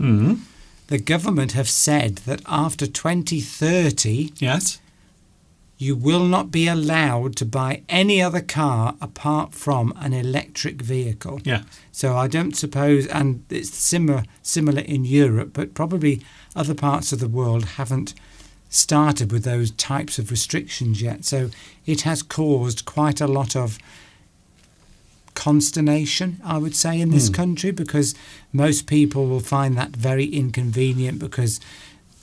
Speaker 4: the government have said that after 2030,
Speaker 2: yes,
Speaker 4: you will not be allowed to buy any other car apart from an electric vehicle.
Speaker 2: Yeah.
Speaker 4: So I don't suppose, and it's similar in Europe, but probably other parts of the world haven't started with those types of restrictions yet. So it has caused quite a lot of consternation, I would say, in this country, because most people will find that very inconvenient, because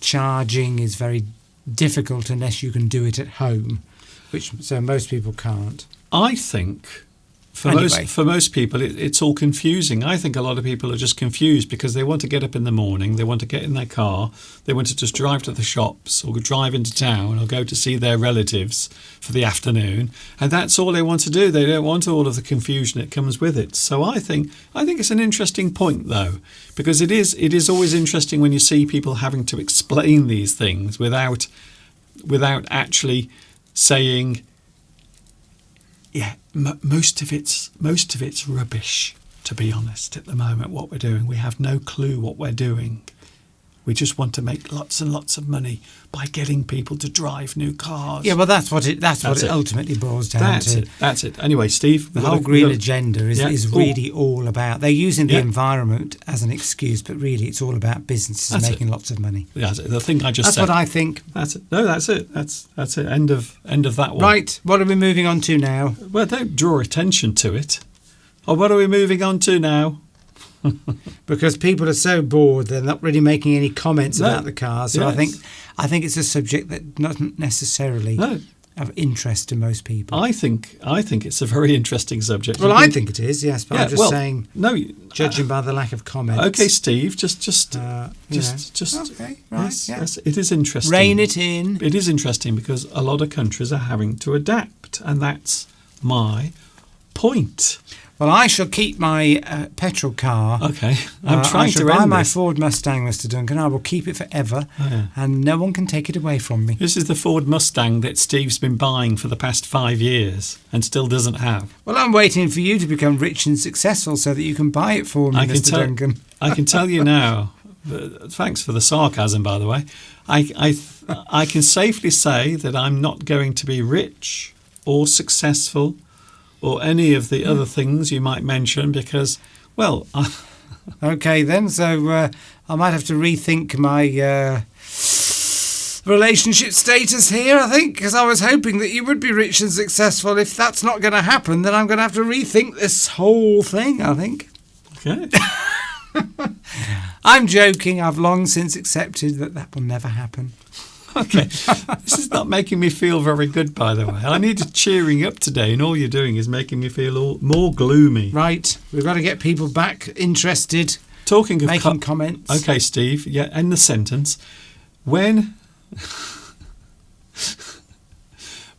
Speaker 4: charging is very difficult unless you can do it at home, so most people can't.
Speaker 2: I think for most people it's all confusing. I think a lot of people are just confused because they want to get up in the morning, they want to get in their car, they want to just drive to the shops or drive into town or go to see their relatives for the afternoon, and that's all they want to do. They don't want all of the confusion that comes with it. So I think it's an interesting point, though, because it is always interesting when you see people having to explain these things without actually saying, yeah, most of it's rubbish, to be honest. At the moment, what we're doing, we have no clue what we're doing. We just want to make lots and lots of money by getting people to drive new cars.
Speaker 4: Yeah, well, that's what it ultimately boils down to.
Speaker 2: That's it. Anyway, Steve,
Speaker 4: the whole green agenda is really all about. They're using the environment as an excuse, but really, it's all about businesses making lots of money.
Speaker 2: That's it. The thing I just said.
Speaker 4: That's what I think.
Speaker 2: That's it. No, that's it. That's it. End of that one.
Speaker 4: Right. What are we moving on to now?
Speaker 2: Well, don't draw attention to it. Oh, what are we moving on to now?
Speaker 4: Because people are so bored, they're not really making any comments about the cars. So yes. I think it's a subject that not necessarily of interest to most people.
Speaker 2: I think it's a very interesting subject.
Speaker 4: Well, I think it is, yes, but I'm just saying.
Speaker 2: No,
Speaker 4: judging by the lack of comments.
Speaker 2: Okay, Steve, just.
Speaker 4: Okay, right.
Speaker 2: Yes, it is interesting.
Speaker 4: Rein it in.
Speaker 2: It is interesting because a lot of countries are having to adapt, and that's my point.
Speaker 4: Well, I shall keep my petrol car.
Speaker 2: Okay, I'm trying to
Speaker 4: buy my Ford Mustang, Mr. Duncan. I will keep it forever, and no one can take it away from me.
Speaker 2: This is the Ford Mustang that Steve's been buying for the past 5 years and still doesn't have.
Speaker 4: Well, I'm waiting for you to become rich and successful so that you can buy it for me, Mr. Duncan.
Speaker 2: I can tell you now. Thanks for the sarcasm, by the way. I can safely say that I'm not going to be rich or successful or any of the other things you might mention because, well...
Speaker 4: Okay, then. So I might have to rethink my relationship status here, I think, because I was hoping that you would be rich and successful. If that's not going to happen, then I'm going to have to rethink this whole thing, I think.
Speaker 2: Okay.
Speaker 4: I'm joking. I've long since accepted that will never happen.
Speaker 2: Okay. This is not making me feel very good, by the way. I needed cheering up today, and all you're doing is making me feel more gloomy.
Speaker 4: Right. We've got to get people back interested.
Speaker 2: Talking of
Speaker 4: making comments.
Speaker 2: Okay, Steve. Yeah, end the sentence. When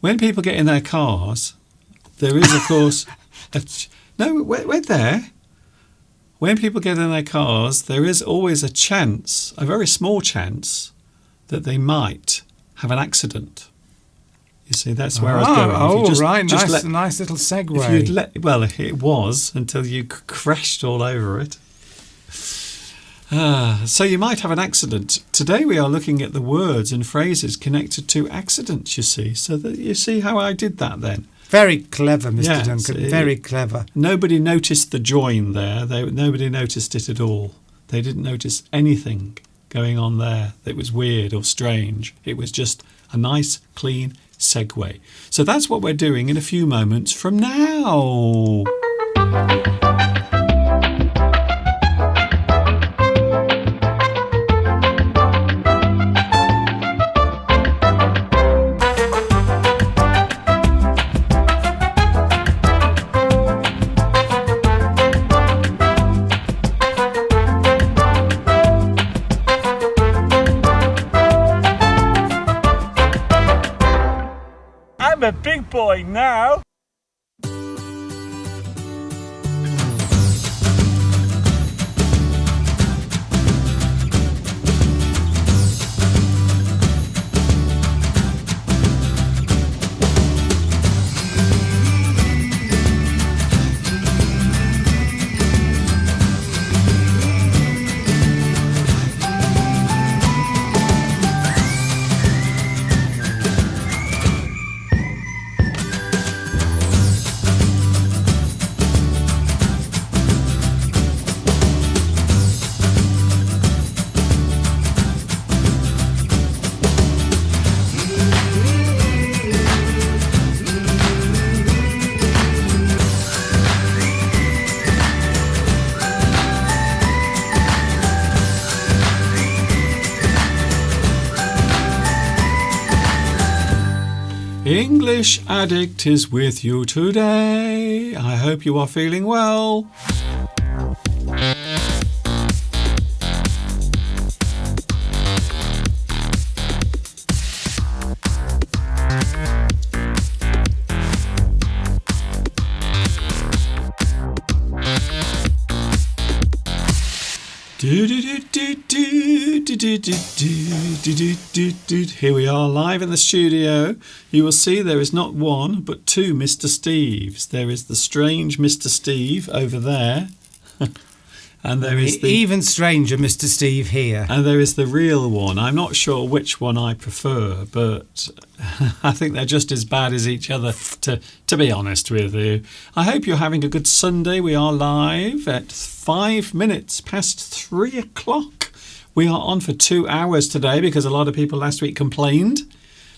Speaker 2: people get in their cars, there is, of course... No, we're there. When people get in their cars, there is always a chance, a very small chance, that they might have an accident. You see, that's where I was going.
Speaker 4: Right. Nice little segue.
Speaker 2: If you'd well, it was until you crashed all over it. So you might have an accident. Today we are looking at the words and phrases connected to accidents, you see. So that you see how I did that then.
Speaker 4: Very clever, Mr. Duncan. Very clever.
Speaker 2: Nobody noticed the join there. Nobody noticed it at all. They didn't notice anything going on there that was weird or strange. It was just a nice, clean segue. So that's what we're doing in a few moments from now.
Speaker 4: I'm a big boy now.
Speaker 2: English Addict is with you today. I hope you are feeling well. Here we are live in the studio. You will see there is not one but two Mr. Steves. There is the strange Mr. Steve over there. And there is the
Speaker 4: even stranger Mr. Steve here.
Speaker 2: And there is the real one. I'm not sure which one I prefer, but I think they're just as bad as each other, to be honest with you. I hope you're having a good Sunday. We are live at 5 minutes past 3 o'clock. We are on for 2 hours today because a lot of people last week complained.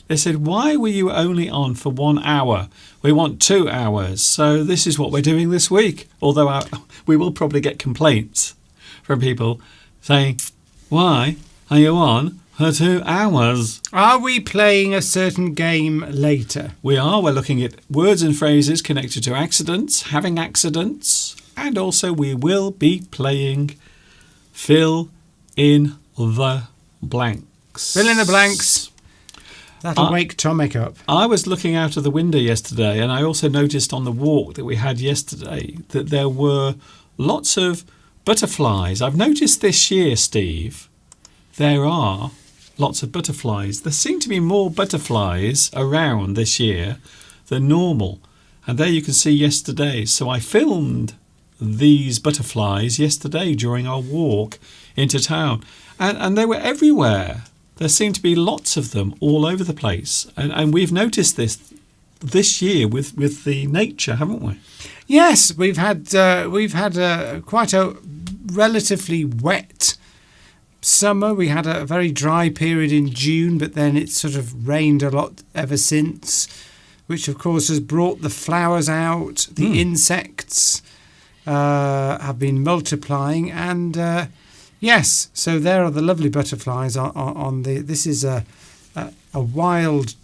Speaker 2: They said, why were you only on for 1 hour? We want 2 hours. So this is what we're doing this week. Although we will probably get complaints from people saying, why are you on for 2 hours?
Speaker 4: Are we playing a certain game later?
Speaker 2: We are. We're looking at words and phrases connected to accidents, having accidents, and also we will be playing Fill in the Blanks.
Speaker 4: Fill in the blanks. That'll wake Tomek up.
Speaker 2: I was looking out of the window yesterday, and I also noticed on the walk that we had yesterday that there were lots of butterflies. I've noticed this year, Steve, there are lots of butterflies. There seem to be more butterflies around this year than normal. And there you can see yesterday. So I filmed these butterflies yesterday during our walk into town. And they were everywhere. There seem to be lots of them all over the place. And we've noticed this year with the nature, haven't we?
Speaker 4: Yes, we've had quite a relatively wet summer. We had a very dry period in June, but then it's sort of rained a lot ever since, which of course has brought the flowers out. The insects have been multiplying, and yes, so there are the lovely butterflies on the. This is a wild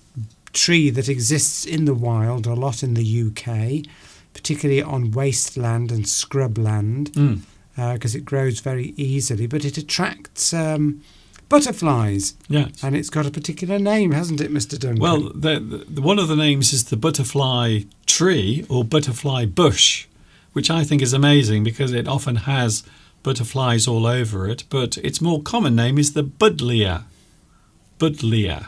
Speaker 4: tree that exists in the wild a lot in the UK, particularly on wasteland and scrubland, because it grows very easily. But it attracts butterflies.
Speaker 2: Yes.
Speaker 4: And it's got a particular name, hasn't it, Mr. Duncan?
Speaker 2: Well, one of the names is the butterfly tree or butterfly bush, which I think is amazing because it often has butterflies all over it. But its more common name is the buddleia. Buddleia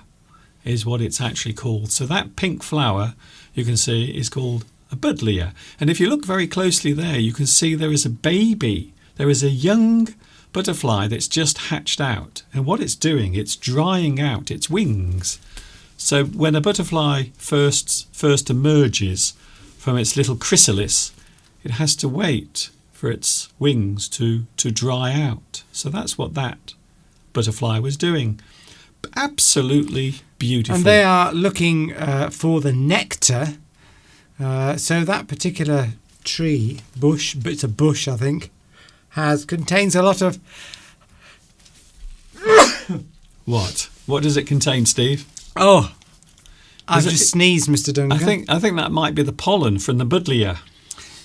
Speaker 2: is what it's actually called. So that pink flower you can see is called a buddleia. And if you look very closely there, you can see there is a baby. There is a young butterfly that's just hatched out. And what it's doing, it's drying out its wings. So when a butterfly first emerges from its little chrysalis, it has to wait for its wings to dry out. So that's what that butterfly was doing. Absolutely beautiful.
Speaker 4: And they are looking for the nectar. So that particular tree, bush, but it's a bush, I think, contains a lot of...
Speaker 2: What? What does it contain, Steve?
Speaker 4: Oh, I've just sneezed, Mr. Duncan.
Speaker 2: I think that might be the pollen from the buddleia.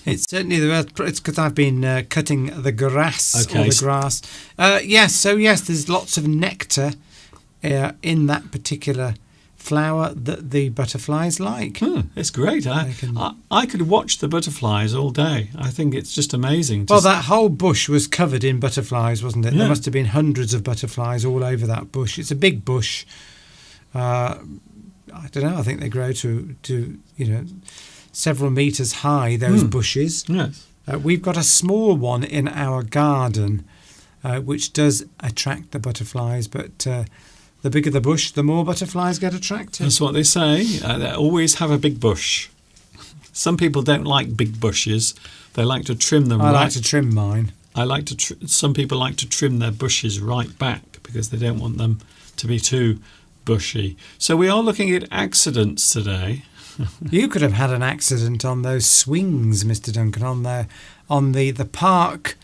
Speaker 4: It's certainly it's because I've been cutting the grass.
Speaker 2: Okay.
Speaker 4: Or the grass. Yes, there's lots of nectar in that particular flower that the butterflies like.
Speaker 2: It's great. I could watch the butterflies all day. I think it's just amazing.
Speaker 4: Well, that whole bush was covered in butterflies, wasn't it?
Speaker 2: Yeah.
Speaker 4: There must have been hundreds of butterflies all over that bush. It's a big bush. I don't know. I think they grow to several metres high, those bushes.
Speaker 2: Yes.
Speaker 4: We've got a small one in our garden, which does attract the butterflies, but the bigger the bush, the more butterflies get attracted.
Speaker 2: That's what they say. They always have a big bush. Some people don't like big bushes. They like to trim them
Speaker 4: I like to trim mine.
Speaker 2: Some people like to trim their bushes right back because they don't want them to be too bushy. So we are looking at accidents today.
Speaker 4: You could have had an accident on those swings, Mr. Duncan, on the park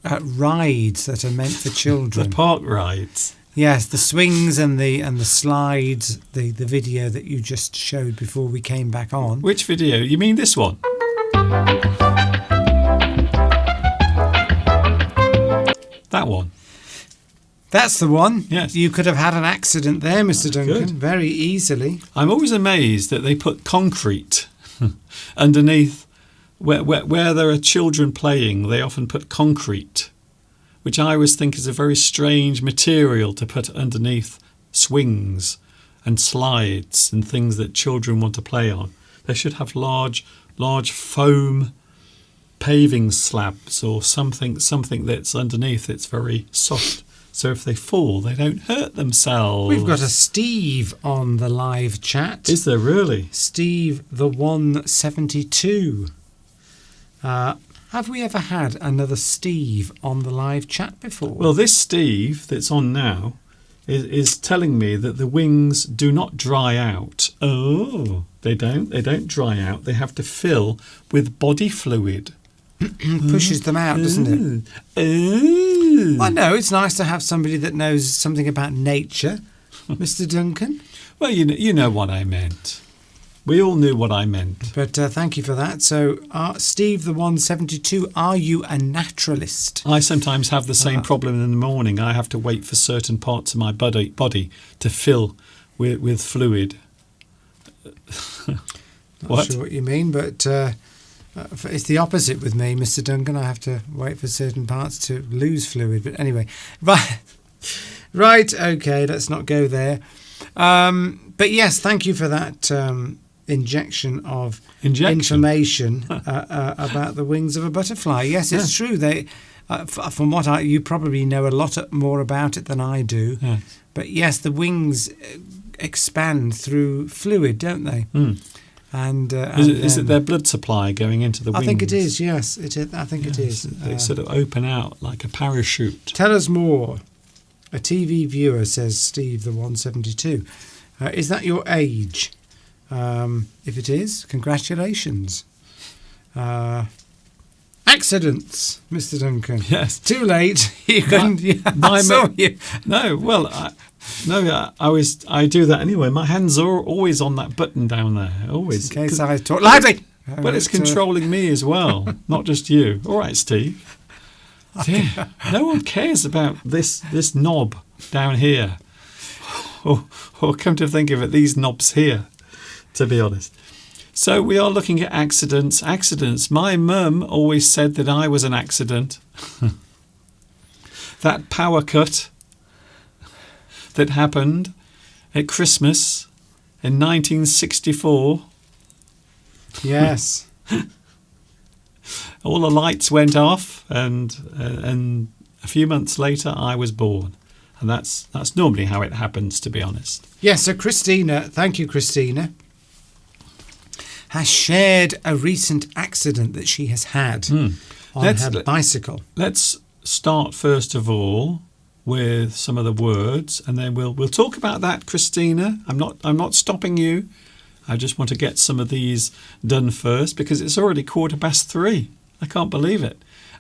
Speaker 4: rides that are meant for children.
Speaker 2: The park rides.
Speaker 4: Yes, the swings and the slides, the video that you just showed before we came back on.
Speaker 2: Which video? You mean this one? That one.
Speaker 4: That's the one.
Speaker 2: Yes.
Speaker 4: You could have had an accident there, Mr. Duncan,
Speaker 2: Good.
Speaker 4: very easily.
Speaker 2: I'm always amazed that they put concrete underneath where there are children playing. They often put concrete, which I always think is a very strange material to put underneath swings and slides and things that children want to play on. They should have large foam paving slabs or something that's underneath. It's very soft. So if they fall, they don't hurt themselves.
Speaker 4: We've got a Steve on the live chat.
Speaker 2: Is there really?
Speaker 4: Steve the 172. Have we ever had another Steve on the live chat before?
Speaker 2: Well, this Steve that's on now is telling me that the wings do not dry out. Oh, they don't. They don't dry out. They have to fill with body fluid.
Speaker 4: Pushes them out, doesn't it?
Speaker 2: Oh.
Speaker 4: I know, it's nice to have somebody that knows something about nature, Mr. Duncan.
Speaker 2: Well, you know what I meant. We all knew what I meant.
Speaker 4: But thank you for that. So, Steve the 172, are you a naturalist?
Speaker 2: I sometimes have the same problem in the morning. I have to wait for certain parts of my body to fill with fluid.
Speaker 4: Not sure what you mean, but it's the opposite with me, Mr. Duncan. I have to wait for certain parts to lose fluid. But anyway, right, okay, let's not go there. But yes, thank you for that injection of information about the wings of a butterfly. Yes, it's true. They, from what you probably know a lot more about it than I do.
Speaker 2: Yes.
Speaker 4: But yes, the wings expand through fluid, don't they?
Speaker 2: Mm.
Speaker 4: And
Speaker 2: is it their blood supply going into the wings?
Speaker 4: I think it is. Yes, it is. I think it is.
Speaker 2: They sort of open out like a parachute.
Speaker 4: Tell us more. A TV viewer says, Steve the 172. Is that your age? If it is, congratulations. Accidents, Mr. Duncan.
Speaker 2: Yes.
Speaker 4: Too late. You couldn't. I saw you.
Speaker 2: No, well, I do that anyway. My hands are always on that button down there. Always.
Speaker 4: In case I talk loudly.
Speaker 2: But it's controlling me as well, not just you. All right, Steve. Dear, no one cares about this knob down here. Or come to think of it, these knobs here, to be honest. So we are looking at accidents. Accidents. My mum always said that I was an accident. That power cut that happened at Christmas in 1964.
Speaker 4: Yes.
Speaker 2: All the lights went off, and a few months later I was born. And that's normally how it happens, to be honest.
Speaker 4: Yes, so Christina, thank you, Christina, has shared a recent accident that she has had on her bicycle.
Speaker 2: Let's start first of all with some of the words, and then we'll talk about that, Christina. I'm not stopping you. I just want to get some of these done first because it's already 3:15. I can't believe it.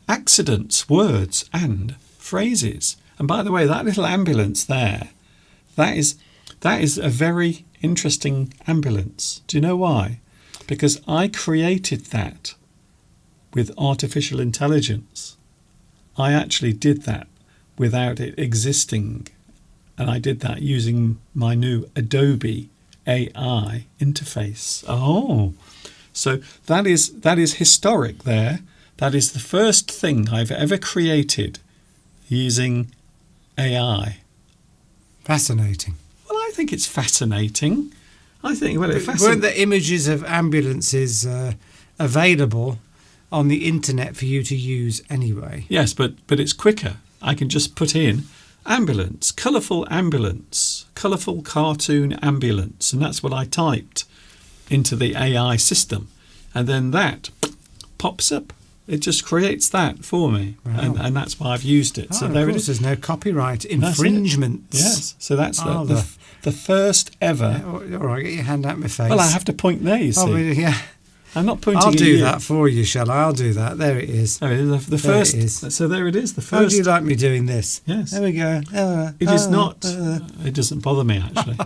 Speaker 2: Accidents, words and phrases. And by the way, that little ambulance there, that is a very interesting ambulance. Do you know why? Because I created that with artificial intelligence. I actually did that without it existing. And I did that using my new Adobe AI interface. Oh, so that is historic there. That is the first thing I've ever created using AI.
Speaker 4: Fascinating.
Speaker 2: Well, I think it's fascinating.
Speaker 4: Weren't the images of ambulances available on the internet for you to use anyway?
Speaker 2: Yes, but it's quicker. I can just put in ambulance, colourful cartoon ambulance, and that's what I typed into the AI system, and then that pops up. It just creates that for me,
Speaker 4: wow.
Speaker 2: and that's why I've used it. So
Speaker 4: there it is. There's no copyright infringements.
Speaker 2: Yes, so that's the first ever.
Speaker 4: All right, get your hand out my face.
Speaker 2: Well, I have to point there, you see.
Speaker 4: Yeah.
Speaker 2: I'm not pointing
Speaker 4: I'll
Speaker 2: at
Speaker 4: do
Speaker 2: you.
Speaker 4: that for you, shall I? I'll do that. There it is.
Speaker 2: Oh, the
Speaker 4: There
Speaker 2: first.
Speaker 4: it is.
Speaker 2: So there it is. The
Speaker 4: How do
Speaker 2: first.
Speaker 4: you like me doing this?
Speaker 2: Yes.
Speaker 4: There we go.
Speaker 2: It is not. It doesn't bother me actually.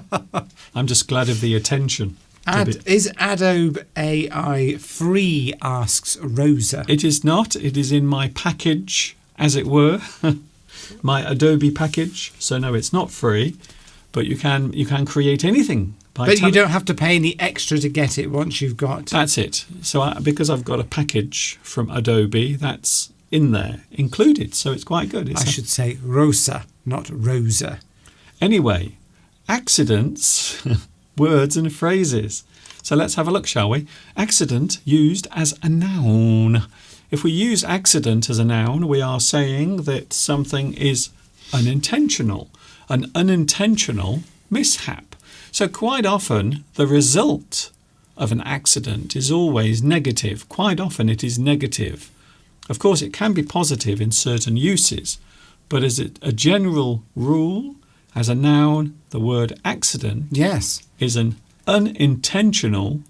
Speaker 2: I'm just glad of the attention.
Speaker 4: Is Adobe AI free? Asks Rosa.
Speaker 2: It is not. It is in my package, as it were, my Adobe package. So no, it's not free, but you can create anything.
Speaker 4: But you don't have to pay any extra to get it once you've got.
Speaker 2: That's it. So because I've got a package from Adobe, that's in there included. So it's quite good.
Speaker 4: I should say Rosa, not Rosa.
Speaker 2: Anyway, accidents, words and phrases. So let's have a look, shall we? Accident used as a noun. If we use accident as a noun, we are saying that something is unintentional, an unintentional mishap. So quite often the result of an accident is always negative. Quite often it is negative. Of course, it can be positive in certain uses, but as a general rule, as a noun, the word accident is an unintentional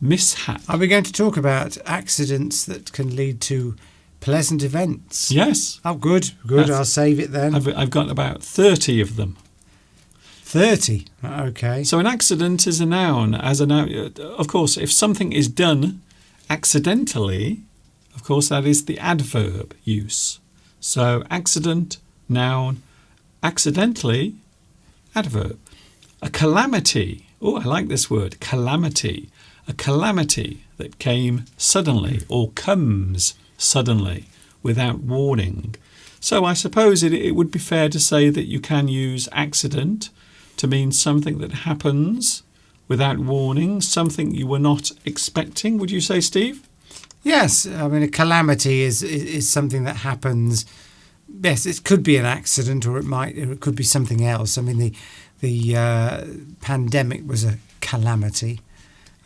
Speaker 2: mishap.
Speaker 4: Are we going to talk about accidents that can lead to pleasant events?
Speaker 2: Yes.
Speaker 4: Oh, good. I'll save it then.
Speaker 2: I've got about 30 of them.
Speaker 4: 30. Okay.
Speaker 2: So an accident is a noun. As a noun, of course, if something is done accidentally, of course, that is the adverb use. So accident, noun, accidentally, adverb. A calamity. Oh, I like this word, calamity. A calamity that came suddenly or comes suddenly without warning. So I suppose it would be fair to say that you can use accident to mean something that happens without warning, something you were not expecting. Would you say, Steve?
Speaker 4: Yes. I mean, a calamity is something that happens. Yes, it could be an accident, or it could be something else. I mean, the pandemic was a calamity,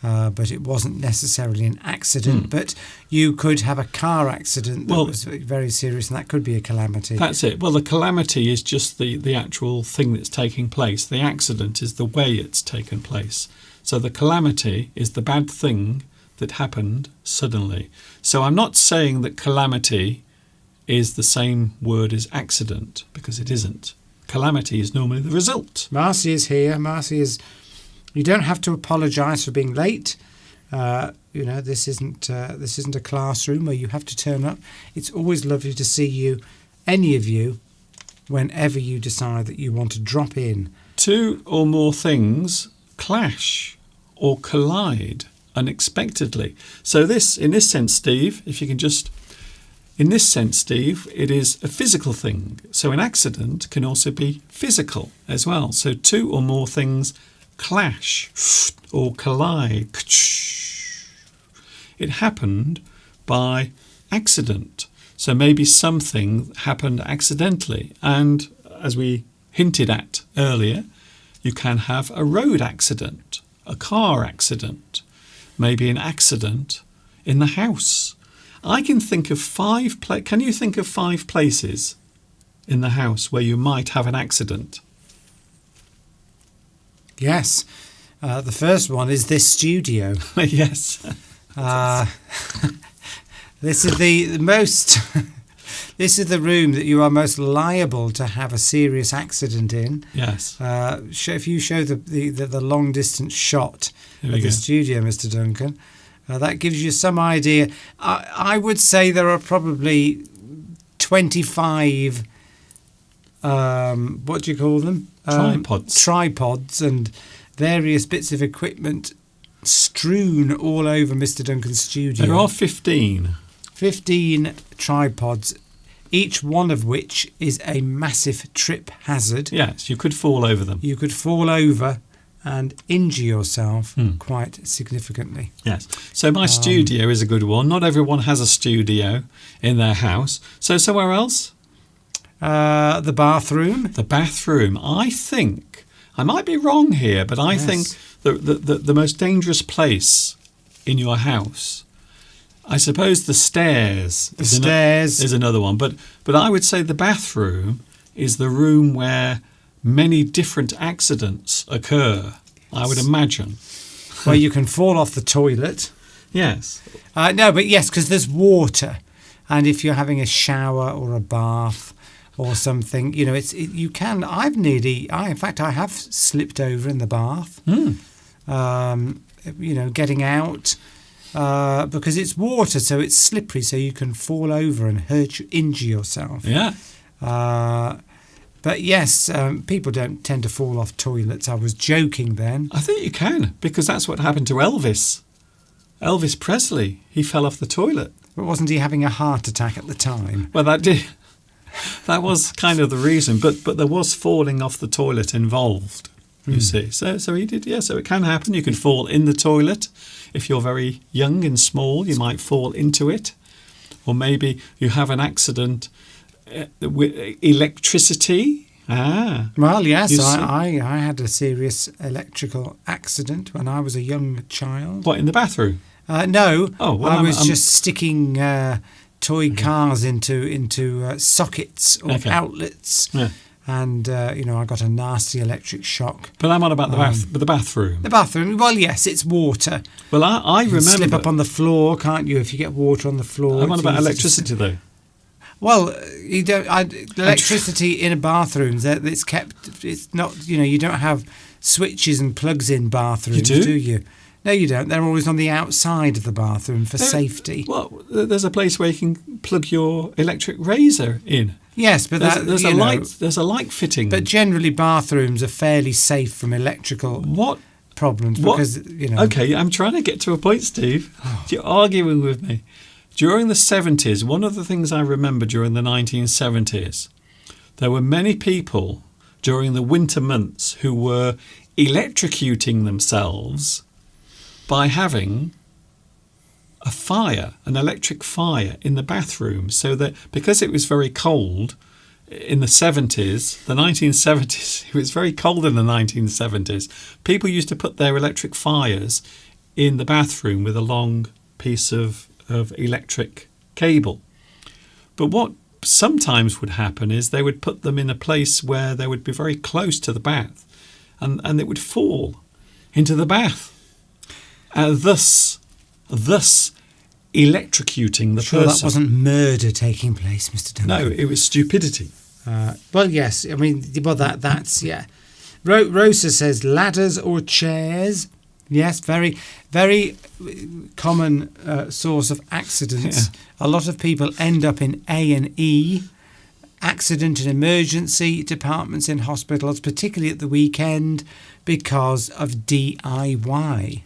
Speaker 4: but it wasn't necessarily an accident. But you could have a car accident that was very serious, and that could be a calamity.
Speaker 2: That's it. Well, the calamity is just the actual thing that's taking place. The accident is the way it's taken place. So the calamity is the bad thing that happened suddenly. So I'm not saying that calamity is the same word as accident, because it isn't. Calamity is normally the result.
Speaker 4: Marcy is here. Marcy is. You don't have to apologise for being late. This isn't a classroom where you have to turn up. It's always lovely to see you, any of you, whenever you decide that you want to drop in.
Speaker 2: Two or more things clash or collide unexpectedly. So in this sense, Steve, it is a physical thing. So an accident can also be physical as well. So two or more things clash or collide. It happened by accident. So maybe something happened accidentally. And as we hinted at earlier, you can have a road accident, a car accident, maybe an accident in the house. I can think of can you think of 5 places in the house where you might have an accident?
Speaker 4: Yes. The first one is this studio.
Speaker 2: Yes.
Speaker 4: This is the most. This is the room that you are most liable to have a serious accident in.
Speaker 2: Yes.
Speaker 4: If you show the long distance shot of the studio, Mr. Duncan, that gives you some idea. I would say there are probably 25. What do you call them? Tripods and various bits of equipment strewn all over Mr. Duncan's studio.
Speaker 2: There are 15.
Speaker 4: 15 tripods, each one of which is a massive trip hazard.
Speaker 2: Yes, you could fall over them.
Speaker 4: You could fall over and injure yourself quite significantly.
Speaker 2: Yes. So my studio is a good one. Not everyone has a studio in their house. So somewhere else?
Speaker 4: The bathroom.
Speaker 2: The bathroom. I think, I might be wrong here, but I think the most dangerous place in your house, I suppose the stairs. Is another one. But I would say the bathroom is the room where many different accidents occur, I would imagine.
Speaker 4: Where you can fall off the toilet.
Speaker 2: Yes.
Speaker 4: No, but yes, because there's water, and if you're having a shower or a bath or something, you know, you can. In fact, I have slipped over in the bath. You know, getting out because it's water, so it's slippery, so you can fall over and injure yourself.
Speaker 2: Yeah.
Speaker 4: But yes, people don't tend to fall off toilets. I was joking then.
Speaker 2: I think you can, because that's what happened to Elvis. Elvis Presley, he fell off the toilet.
Speaker 4: But wasn't he having a heart attack at the time?
Speaker 2: Well, that was kind of the reason, but there was falling off the toilet involved, you see. So he did, yeah, so it can happen. You can fall in the toilet. If you're very young and small, you might fall into it. Or maybe you have an accident with electricity.
Speaker 4: Well, yes, I had a serious electrical accident when I was a young child.
Speaker 2: What, in the bathroom?
Speaker 4: No,
Speaker 2: Oh, well,
Speaker 4: I was just sticking toy cars into sockets or outlets, and you know, I got a nasty electric shock.
Speaker 2: But I'm on about the bathroom.
Speaker 4: The bathroom. Well, yes, it's water.
Speaker 2: Well, I remember.
Speaker 4: You slip up on the floor, can't you? If you get water on the floor.
Speaker 2: I'm on about electricity, though.
Speaker 4: Well, you don't. Electricity in a bathroom, it's kept. It's not. You know, you don't have switches and plugs in bathrooms,
Speaker 2: You do?
Speaker 4: you? No, you don't. They're always on the outside of the bathroom for safety.
Speaker 2: Well, there's a place where you can plug your electric razor in.
Speaker 4: Yes, but
Speaker 2: There's a light fitting.
Speaker 4: But generally, bathrooms are fairly safe from electrical problems because you know.
Speaker 2: Okay, I'm trying to get to a point, Steve. You're arguing with me. During the 70s, one of the things I remember during the 1970s, there were many people during the winter months who were electrocuting themselves by having a fire, an electric fire in the bathroom, so that because it was very cold in the 70s, the 1970s, it was very cold in the 1970s, people used to put their electric fires in the bathroom with a long piece of electric cable. But what sometimes would happen is they would put them in a place where they would be very close to the bath, and it would fall into the bath, thus electrocuting the person.
Speaker 4: That wasn't murder taking place, Mr. Duncan.
Speaker 2: No, it was stupidity.
Speaker 4: Well, yes. I mean, that's yeah. Rosa says ladders or chairs. Yes, very, very common source of accidents.
Speaker 2: Yeah.
Speaker 4: A lot of people end up in A&E, accident and emergency departments in hospitals, particularly at the weekend, because of DIY.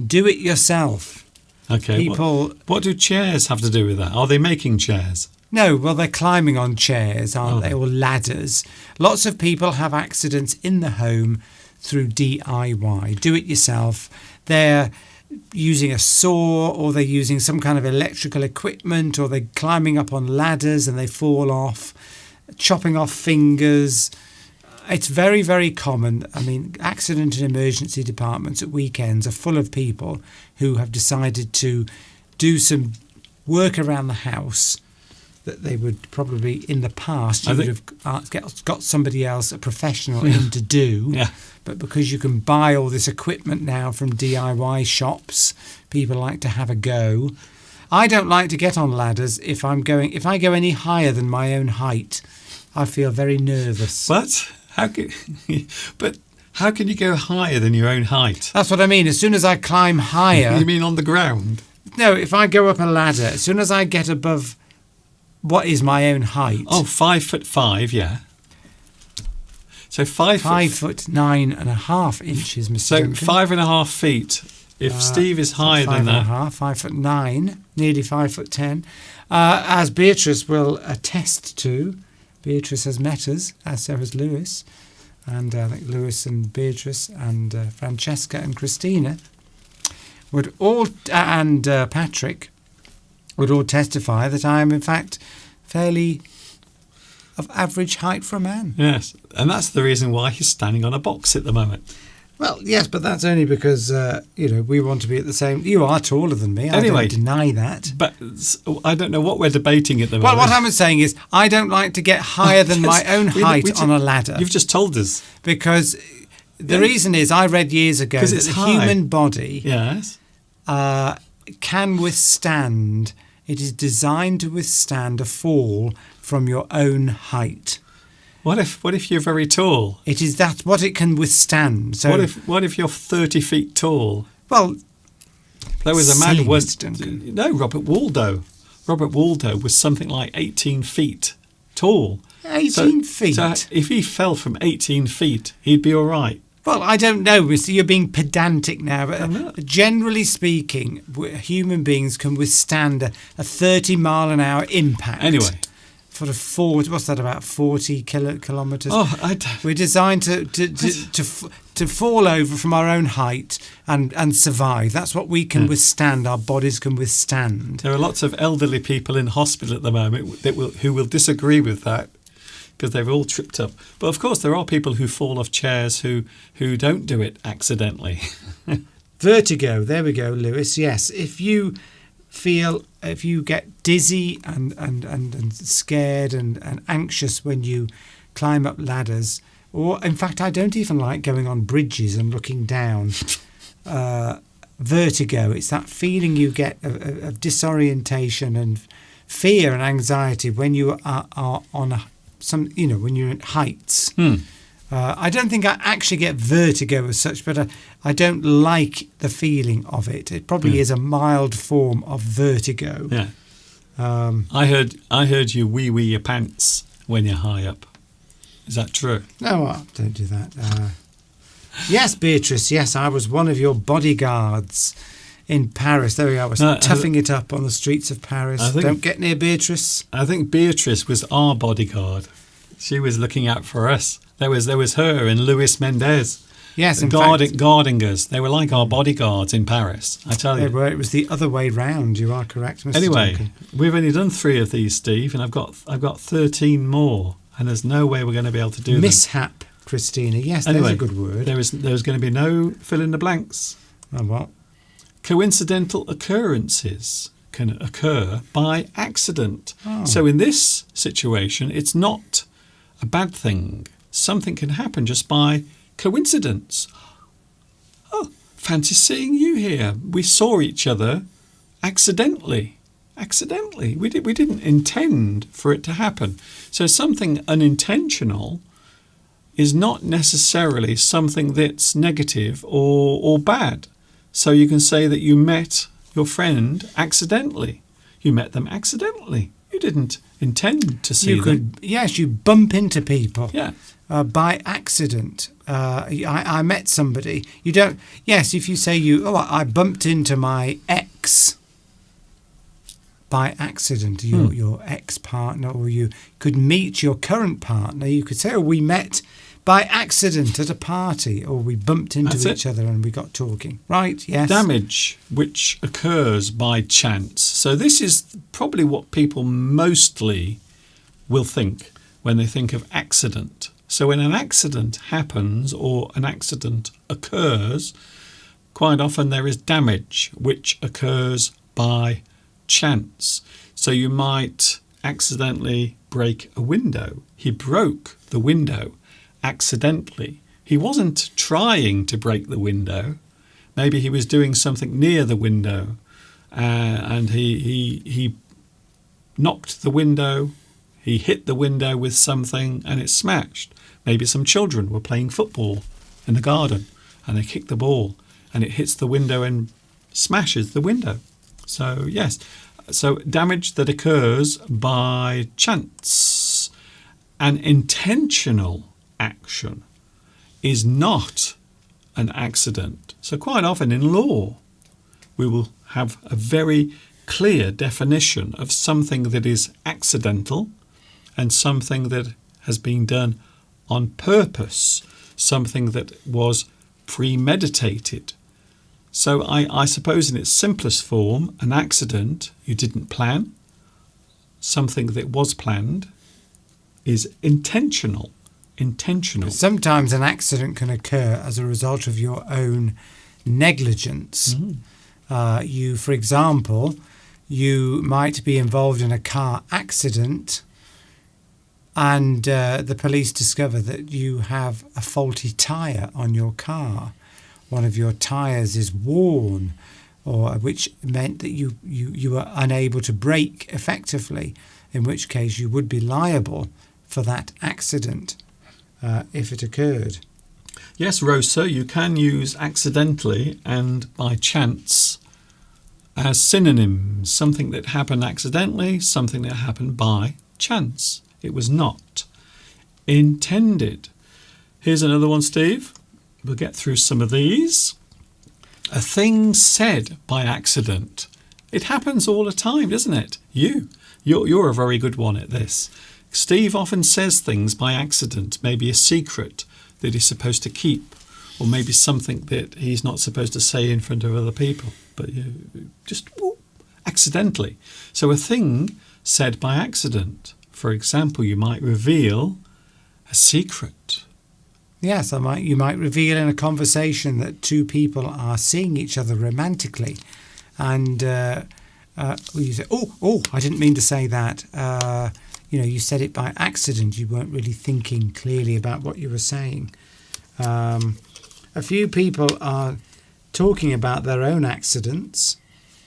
Speaker 4: Do it yourself.
Speaker 2: Okay.
Speaker 4: People.
Speaker 2: What do chairs have to do with that? Are they making chairs?
Speaker 4: No, well, they're climbing on chairs, aren't they, or ladders. Lots of people have accidents in the home through DIY, do it yourself. They're using a saw, or they're using some kind of electrical equipment, or they're climbing up on ladders and they fall off, chopping off fingers. It's very, very common. I mean, accident and emergency departments at weekends are full of people who have decided to do some work around the house that they would probably, in the past, you would have got somebody else, a professional, in to do.
Speaker 2: Yeah.
Speaker 4: But because you can buy all this equipment now from DIY shops, people like to have a go. I don't like to get on ladders if I go any higher than my own height. I feel very nervous.
Speaker 2: But how can you go higher than your own height?
Speaker 4: That's what I mean. As soon as I climb higher...
Speaker 2: You mean on the ground?
Speaker 4: No, if I go up a ladder, as soon as I get above what is my own height...
Speaker 2: Oh, 5'5", yeah. So
Speaker 4: 5'9.5" inches, Mr.
Speaker 2: So
Speaker 4: Duncan.
Speaker 2: 5.5 feet. If Steve is higher than that...
Speaker 4: 5'9", nearly 5'10". As Beatrice will attest to, Beatrice has met us, as so has Lewis. And I think Lewis and Beatrice and Francesca and Christina would all, and Patrick, would all testify that I am, in fact, fairly of average height for a man.
Speaker 2: Yes, and that's the reason why he's standing on a box at the moment.
Speaker 4: Well, yes, but that's only because, we want to be at the same... You are taller than me.
Speaker 2: Anyway,
Speaker 4: I don't deny that.
Speaker 2: But I don't know what we're debating at the moment.
Speaker 4: Well, what I'm saying is I don't like to get higher than my own height on a ladder.
Speaker 2: You've just told us.
Speaker 4: Because the reason is I read years ago that the human body...
Speaker 2: Yes.
Speaker 4: can withstand. It is designed to withstand a fall from your own height.
Speaker 2: What if you're very tall?
Speaker 4: That's what it can withstand. So
Speaker 2: What if you're 30 feet tall?
Speaker 4: well,
Speaker 2: There was a man
Speaker 4: Say,
Speaker 2: who was
Speaker 4: Mr. Duncan.
Speaker 2: no Robert Waldo. Robert Waldo was something like 18 feet tall.
Speaker 4: 18 feet.
Speaker 2: So if he fell from 18 feet, he'd be all right.
Speaker 4: Well, I don't know. You're being pedantic now,
Speaker 2: I'm not.
Speaker 4: but generally speaking, human beings can withstand a 30-mile-an-hour impact.
Speaker 2: Anyway.
Speaker 4: For what's that, about 40 kilometres?
Speaker 2: Oh,
Speaker 4: We're designed to fall over from our own height and survive. That's what we can withstand, our bodies can withstand.
Speaker 2: there are lots of elderly people in hospital at the moment who will disagree with that because they've all tripped up. But of course, there are people who fall off chairs who don't do it accidentally.
Speaker 4: Vertigo, there we go, Lewis. Yes, if you get dizzy and scared and anxious when you climb up ladders, or in fact I don't even like going on bridges and looking down. Vertigo, it's that feeling you get of disorientation and fear and anxiety when you are on when you're at heights. I don't think I actually get vertigo as such, but I don't like the feeling of it. It probably is a mild form of vertigo.
Speaker 2: Yeah. I heard you wee your pants when you're high up. Is that true?
Speaker 4: No, don't do that. Yes, Beatrice, yes, I was one of your bodyguards in Paris. There we are. I was toughing it up on the streets of Paris. Don't get near Beatrice.
Speaker 2: I think Beatrice was our bodyguard. She was looking out for us. There was her and Luis Mendez.
Speaker 4: Yes,
Speaker 2: guarding us. They were like our bodyguards in Paris, I tell you.
Speaker 4: It was the other way round. You are correct, Mr.
Speaker 2: Anyway,
Speaker 4: Duncan.
Speaker 2: we've only done 3 of these, Steve, and I've got 13 more, and there's no way we're going to be able to do them.
Speaker 4: Mishap, Christina. Yes,
Speaker 2: Anyway,
Speaker 4: there's a good word.
Speaker 2: There was going to be no fill in the blanks.
Speaker 4: Oh, what?
Speaker 2: Coincidental occurrences can occur by accident.
Speaker 4: Oh.
Speaker 2: So in this situation, it's not a bad thing. Something can happen just by coincidence. Oh, fancy seeing you here. We saw each other accidentally. We didn't intend for it to happen. So something unintentional is not necessarily something that's negative or bad. So you can say that you met your friend accidentally. You met them accidentally. You didn't intend to see them.
Speaker 4: Yes, you bump into people.
Speaker 2: Yeah.
Speaker 4: By accident. I met somebody. You don't. Yes, if you say I bumped into my ex by accident, your ex-partner, or you could meet your current partner. You could say, we met by accident at a party, or we bumped into each other and we got talking. Right, yes.
Speaker 2: Damage which occurs by chance. So this is probably what people mostly will think when they think of accident. So when an accident happens or an accident occurs, quite often there is damage which occurs by chance. So you might accidentally break a window. He broke the window accidentally. He wasn't trying to break the window. Maybe he was doing something near the window and he knocked the window. He hit the window with something and it smashed. Maybe some children were playing football in the garden and they kick the ball and it hits the window and smashes the window. So, yes. So, damage that occurs by chance. An intentional action is not an accident. So, quite often in law, we will have a very clear definition of something that is accidental and something that has been done on purpose, something that was premeditated. So I suppose in its simplest form, an accident you didn't plan, something that was planned is intentional.
Speaker 4: Sometimes an accident can occur as a result of your own negligence. For example, you might be involved in a car accident and the police discover that you have a faulty tyre on your car. One of your tyres is worn, or which meant that you were unable to brake effectively, in which case you would be liable for that accident if it occurred.
Speaker 2: Yes, Rosa, you can use accidentally and by chance as synonyms. Something that happened accidentally, something that happened by chance. It was not intended. Here's another one, Steve. We'll get through some of these. A thing said by accident. It happens all the time, doesn't it? You're a very good one at this. Steve often says things by accident, maybe a secret that he's supposed to keep, or maybe something that he's not supposed to say in front of other people, but just accidentally. So a thing said by accident. For example, you might reveal a secret.
Speaker 4: Yes, you might reveal in a conversation that two people are seeing each other romantically, and you say, "Oh, I didn't mean to say that." You said it by accident. You weren't really thinking clearly about what you were saying. A few people are talking about their own accidents.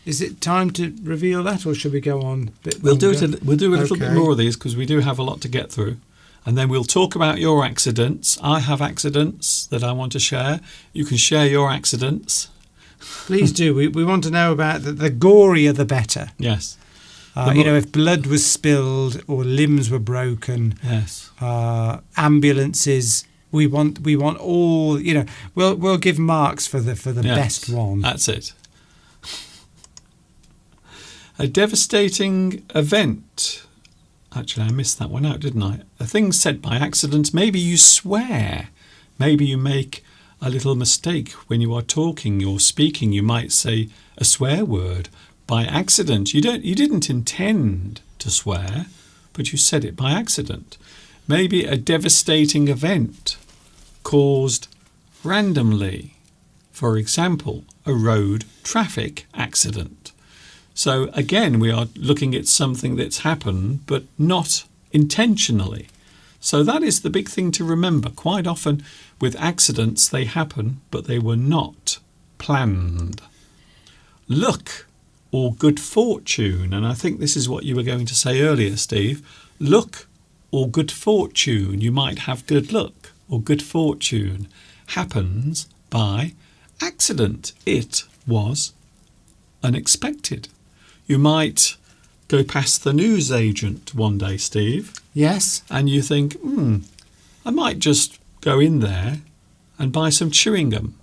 Speaker 4: Is it time to reveal that, or should we go on a bit longer?
Speaker 2: We'll do a little bit more of these because we do have a lot to get through. And then we'll talk about your accidents. I have accidents that I want to share. You can share your accidents.
Speaker 4: Please do. We want to know about the gorier the better.
Speaker 2: Yes.
Speaker 4: If blood was spilled or limbs were broken.
Speaker 2: Yes.
Speaker 4: Ambulances. We want all. We'll give marks for the best one.
Speaker 2: That's it. A devastating event. Actually, I missed that one out, didn't I? A thing said by accident. Maybe you swear. Maybe you make a little mistake when you are talking or speaking. You might say a swear word by accident. You didn't intend to swear, but you said it by accident. Maybe a devastating event caused randomly. For example, a road traffic accident. So again, we are looking at something that's happened, but not intentionally. So that is the big thing to remember. Quite often with accidents, they happen, but they were not planned. Luck or good fortune, and I think this is what you were going to say earlier, Steve. Luck or good fortune. You might have good luck or good fortune. Happens by accident. It was unexpected. You might go past the newsagent one day, Steve.
Speaker 4: Yes.
Speaker 2: And you think, I might just go in there and buy some chewing gum.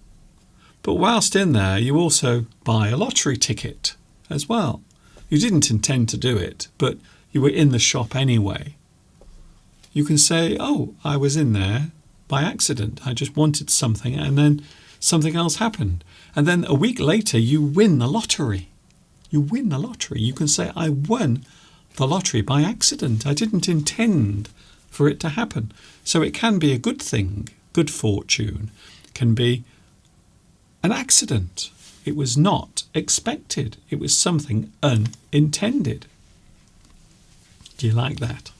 Speaker 2: But whilst in there, you also buy a lottery ticket as well. You didn't intend to do it, but you were in the shop anyway. You can say, I was in there by accident. I just wanted something, and then something else happened. And then a week later, you win the lottery. You win the lottery. You can say, I won the lottery by accident. I didn't intend for it to happen. So it can be a good thing. Good fortune can be an accident. It was not expected. It was something unintended. Do you like that?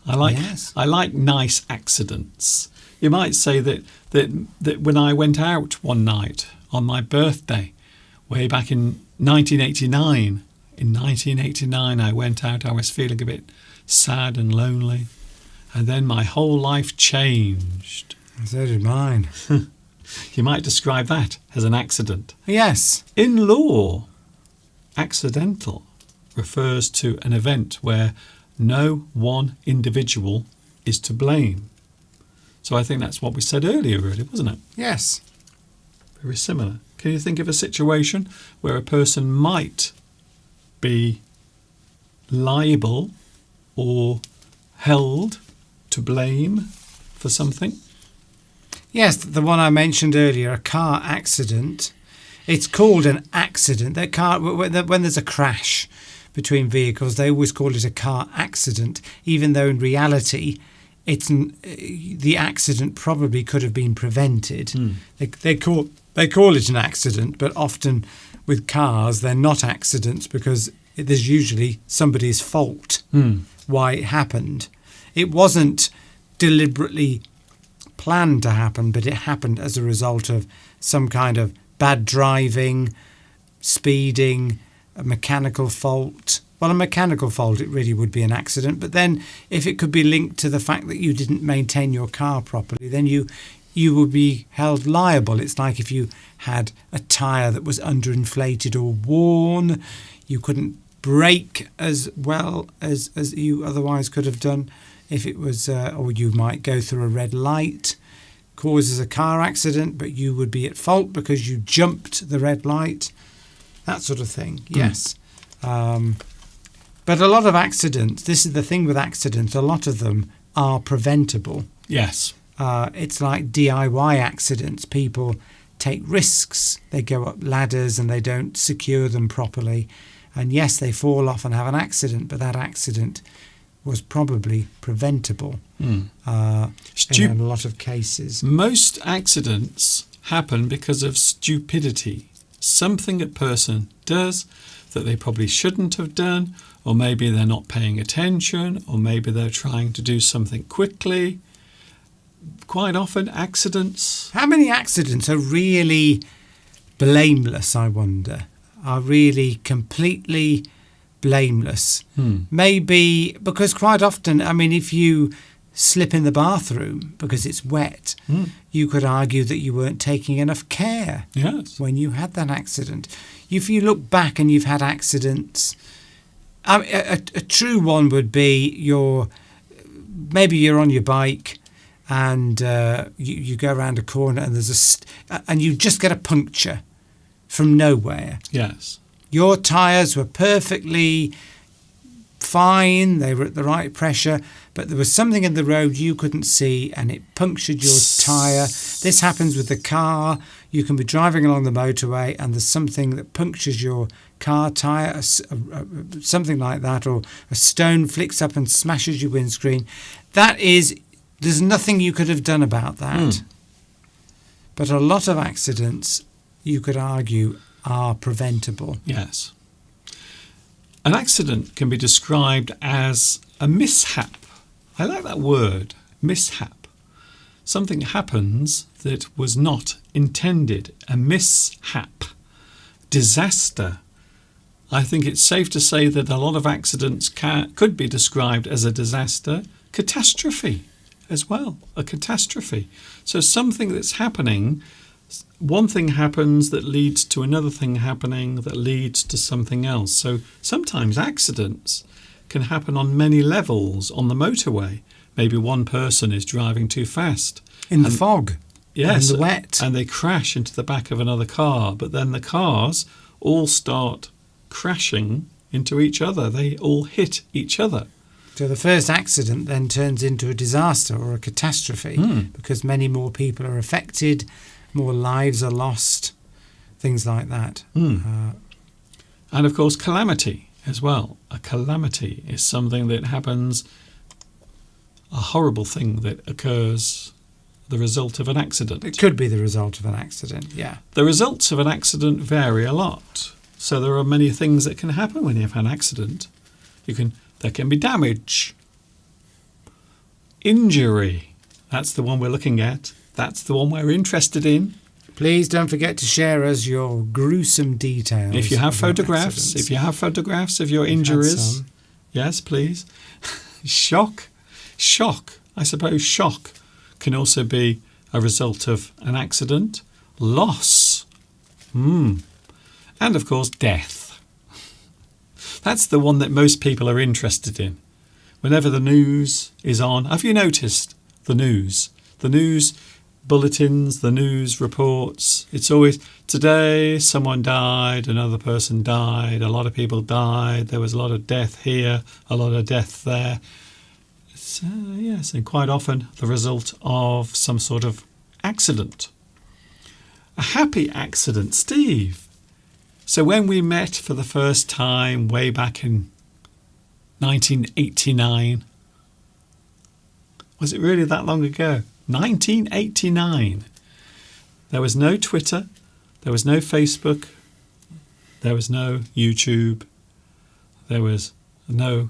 Speaker 2: I like nice accidents. You might say that when I went out one night on my birthday, way back in 1989. In 1989, I went out. I was feeling a bit sad and lonely. And then my whole life changed.
Speaker 4: So did mine.
Speaker 2: You might describe that as an accident.
Speaker 4: Yes.
Speaker 2: In law, accidental refers to an event where no one individual is to blame. So I think that's what we said earlier, really, wasn't it?
Speaker 4: Yes.
Speaker 2: Very similar. Can you think of a situation where a person might be liable or held to blame for something?
Speaker 4: Yes, the one I mentioned earlier, a car accident. It's called an accident. When there's a crash between vehicles, they always call it a car accident, even though in reality the accident probably could have been prevented. They call it an accident, but often with cars they're not accidents because there's usually somebody's fault why it happened. It wasn't deliberately planned to happen, but it happened as a result of some kind of bad driving, speeding, a mechanical fault. Well, a mechanical fault, it really would be an accident. But then if it could be linked to the fact that you didn't maintain your car properly, then you would be held liable. It's like if you had a tyre that was underinflated or worn, you couldn't brake as well as you otherwise could have done if it was, or you might go through a red light, causes a car accident, but you would be at fault because you jumped the red light, that sort of thing. Yes. But a lot of accidents, this is the thing with accidents, a lot of them are preventable.
Speaker 2: Yes.
Speaker 4: It's like DIY accidents. People take risks. They go up ladders and they don't secure them properly. And yes, they fall off and have an accident, but that accident was probably preventable in a lot of cases.
Speaker 2: Most accidents happen because of stupidity. Something a person does that they probably shouldn't have done, or maybe they're not paying attention, or maybe they're trying to do something quickly. Quite often, accidents.
Speaker 4: How many accidents are really blameless, I wonder? Are really completely blameless? Maybe because quite often, I mean, if you slip in the bathroom because it's wet, you could argue that you weren't taking enough care when you had that accident. If you look back and you've had accidents, a true one would be maybe you're on your bike and you go around a corner and and you just get a puncture from nowhere.
Speaker 2: Yes.
Speaker 4: Your tyres were perfectly fine, they were at the right pressure, but there was something in the road you couldn't see and it punctured your tyre. This happens with the car. You can be driving along the motorway and there's something that punctures your car tyre, something like that, or a stone flicks up and smashes your windscreen. There's nothing you could have done about that. But a lot of accidents, you could argue, are preventable.
Speaker 2: Yes. An accident can be described as a mishap. I like that word, mishap. Something happens that was not intended. A mishap. Disaster. I think it's safe to say that a lot of accidents could be described as a disaster. Catastrophe as well, a catastrophe. So something that's happening, one thing happens that leads to another thing happening that leads to something else. So sometimes accidents can happen on many levels on the motorway. Maybe one person is driving too fast.
Speaker 4: In the fog.
Speaker 2: Yes.
Speaker 4: In the wet.
Speaker 2: And they crash into the back of another car. But then the cars all start crashing into each other. They all hit each other.
Speaker 4: So the first accident then turns into a disaster or a catastrophe because many more people are affected, more lives are lost, things like that.
Speaker 2: And of course, calamity as well. A calamity is something that happens, a horrible thing that occurs the result of an accident.
Speaker 4: It could be the result of an accident, yeah.
Speaker 2: The results of an accident vary a lot. So there are many things that can happen when you have an accident. There can be damage, injury. That's the one we're looking at. That's the one we're interested in.
Speaker 4: Please don't forget to share us your gruesome details.
Speaker 2: If you have photographs of your injuries, yes, please. Shock. I suppose shock can also be a result of an accident. Loss. And of course, death. That's the one that most people are interested in. Whenever the news is on, have you noticed the news? The news bulletins, the news reports, it's always, today someone died, another person died, a lot of people died, there was a lot of death here, a lot of death there. Yes, and quite often the result of some sort of accident. A happy accident, Steve. So when we met for the first time way back in 1989, was it really that long ago? 1989. There was no Twitter, there was no Facebook, there was no YouTube, there was no,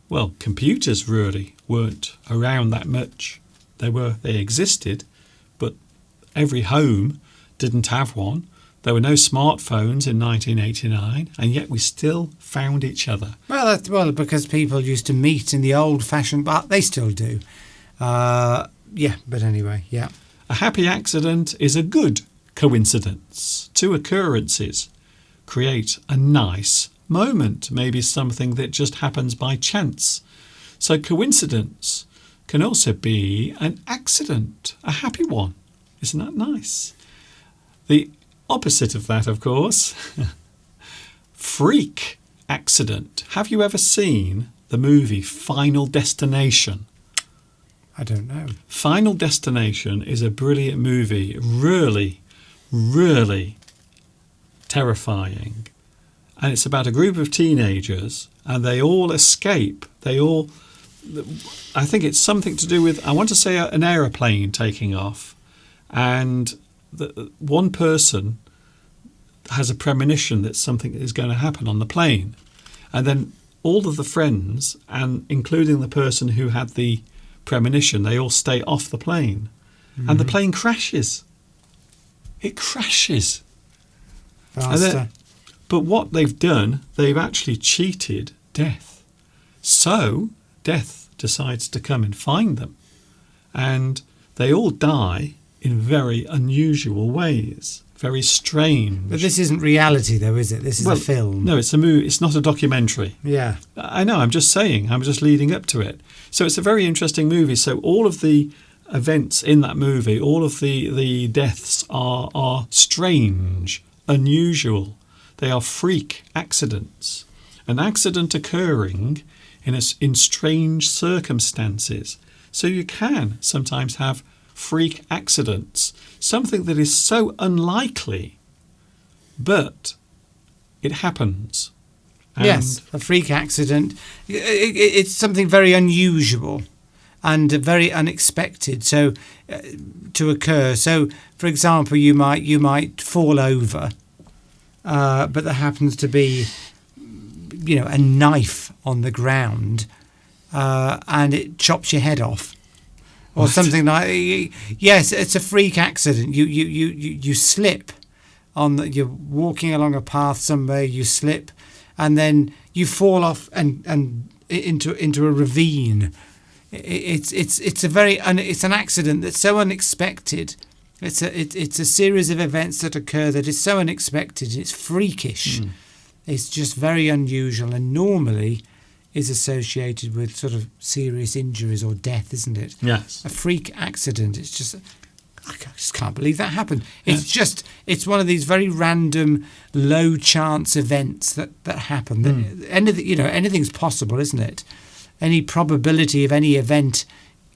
Speaker 2: well, computers really weren't around that much. They existed, but every home didn't have one. There were no smartphones in 1989, and yet we still found each other.
Speaker 4: Well, because people used to meet in the old-fashioned, but they still do. Yeah, but anyway, yeah.
Speaker 2: A happy accident is a good coincidence. Two occurrences create a nice moment, maybe something that just happens by chance. So coincidence can also be an accident, a happy one. Isn't that nice? The opposite of that, of course, freak accident. Have you ever seen the movie Final Destination?
Speaker 4: I don't know.
Speaker 2: Final Destination is a brilliant movie, really, really terrifying. And it's about a group of teenagers and they all escape. I think it's something to do with, I want to say, an aeroplane taking off. And one person has a premonition that something is going to happen on the plane. And then all of the friends, and including the person who had the premonition, they all stay off the plane. Mm-hmm. And the plane crashes. It crashes.
Speaker 4: Faster.
Speaker 2: But what they've done, they've actually cheated death. So death decides to come and find them. And they all die in very unusual ways. Very strange.
Speaker 4: But this isn't reality, though, is it? This is a film.
Speaker 2: No, it's a movie. It's not a documentary.
Speaker 4: Yeah.
Speaker 2: I know, I'm just saying. I'm just leading up to it. So it's a very interesting movie. So all of the events in that movie, all of the deaths are strange, unusual. They are freak accidents. An accident occurring in strange circumstances. So you can sometimes have freak accidents, something that is so unlikely, but it happens. And
Speaker 4: yes, a freak accident. It's something very unusual and very unexpected to occur. So, for example, you might fall over, but there happens to be, a knife on the ground, and it chops your head off. Or something like, yes, it's a freak accident. You slip you're walking along a path somewhere, you slip, and then you fall off and into a ravine. It's an accident that's so unexpected. It's a series of events that occur that is so unexpected. It's freakish. It's just very unusual, and normally is associated with sort of serious injuries or death, isn't it?
Speaker 2: Yes.
Speaker 4: A freak accident. It's just, I just can't believe that happened. It's one of these very random, low chance events that happen. Anything's possible, isn't it? Any probability of any event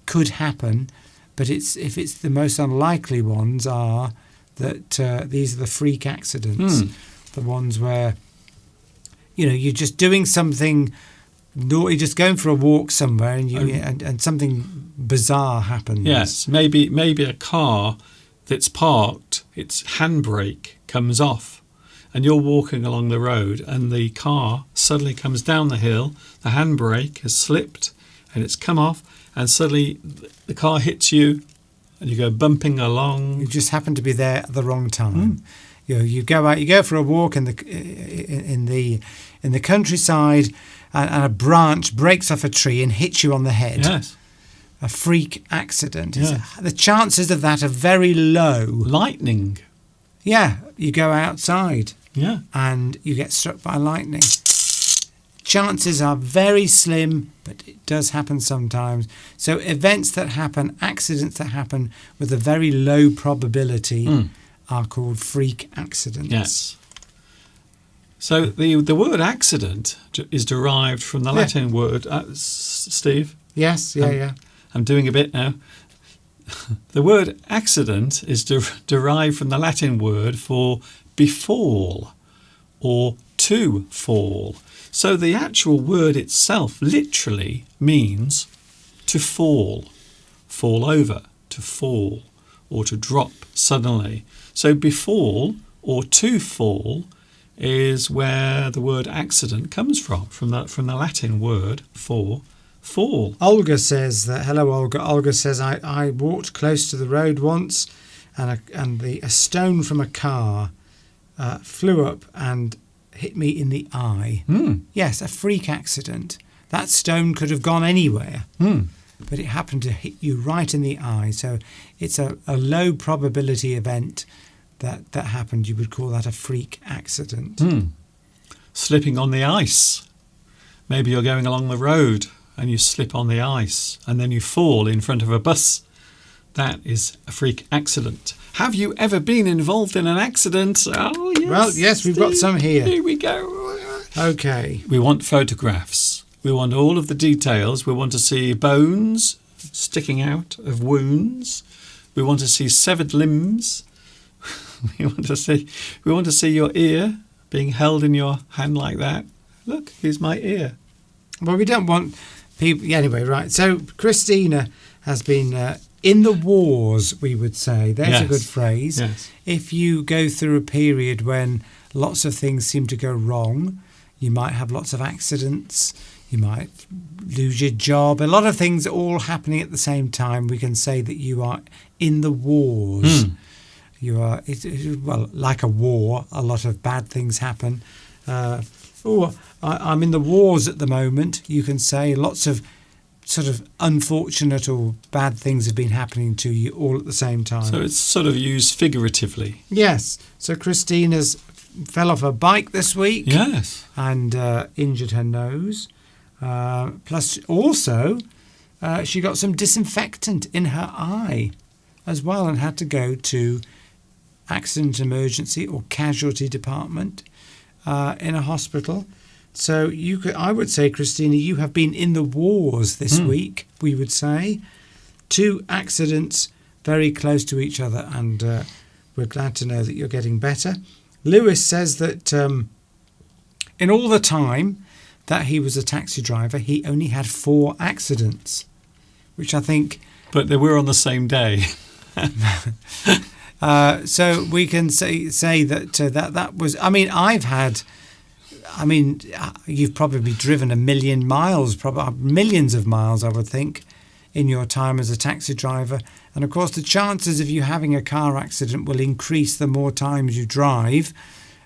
Speaker 4: could happen, but if it's the most unlikely ones are that these are the freak accidents, the ones where you're just doing something. No, you're just going for a walk somewhere and something bizarre happens.
Speaker 2: Yes, maybe a car that's parked, its handbrake comes off, and you're walking along the road and the car suddenly comes down the hill, the handbrake has slipped and it's come off, and suddenly the car hits you and you go bumping along.
Speaker 4: You just happen to be there at the wrong time. You go out, you go for a walk in the countryside, and a branch breaks off a tree and hits you on the head.
Speaker 2: Yes.
Speaker 4: A freak accident.
Speaker 2: Yes.
Speaker 4: The chances of that are very low.
Speaker 2: Lightning.
Speaker 4: Yeah, you go outside.
Speaker 2: Yeah.
Speaker 4: And you get struck by lightning. Chances are very slim, but it does happen sometimes. So events that happen, accidents that happen with a very low probability are called freak accidents.
Speaker 2: Yes. So the word accident is derived from the Latin word, Steve?
Speaker 4: Yes, yeah.
Speaker 2: I'm doing a bit now. The word accident is derived from the Latin word for befall or to fall. So the actual word itself literally means to fall over, to fall, or to drop suddenly. So befall or to fall is where the word accident comes from the Latin word for fall.
Speaker 4: Olga says that, hello Olga. Olga says, I walked close to the road once and a stone from a car flew up and hit me in the eye. Yes, a freak accident. That stone could have gone anywhere, but it happened to hit you right in the eye. So it's a low probability event that happened. You would call that a freak accident.
Speaker 2: Slipping on the ice. Maybe you're going along the road and you slip on the ice and then you fall in front of a bus. That is a freak accident. Have you ever been involved in an accident? Oh, yes.
Speaker 4: Well, yes, we've got some here.
Speaker 2: Here we go.
Speaker 4: Okay.
Speaker 2: We want photographs. We want all of the details. We want to see bones sticking out of wounds. We want to see severed limbs. We want to see your ear being held in your hand like that. Look, here's my ear.
Speaker 4: Well, we don't want people... Anyway, right. So Christina has been in the wars, we would say. There's a good phrase.
Speaker 2: Yes.
Speaker 4: If you go through a period when lots of things seem to go wrong, you might have lots of accidents, you might lose your job, a lot of things all happening at the same time, we can say that you are in the wars. You are, well, like a war, a lot of bad things happen. I'm in the wars at the moment, you can say. Lots of sort of unfortunate or bad things have been happening to you all at the same time.
Speaker 2: So it's sort of used figuratively.
Speaker 4: Yes. So Christina's fell off her bike this week.
Speaker 2: Yes.
Speaker 4: And injured her nose. Plus also she got some disinfectant in her eye as well and had to go to accident emergency or casualty department in a hospital. So I would say, Christina, you have been in the wars this week, we would say. 2 accidents very close to each other, and we're glad to know that you're getting better. Lewis says that in all the time that he was a taxi driver, he only had 4 accidents, which I think...
Speaker 2: But they were on the same day.
Speaker 4: So we can say that that was... you've probably driven a million miles, probably millions of miles, I would think, in your time as a taxi driver. And of course, the chances of you having a car accident will increase the more times you drive.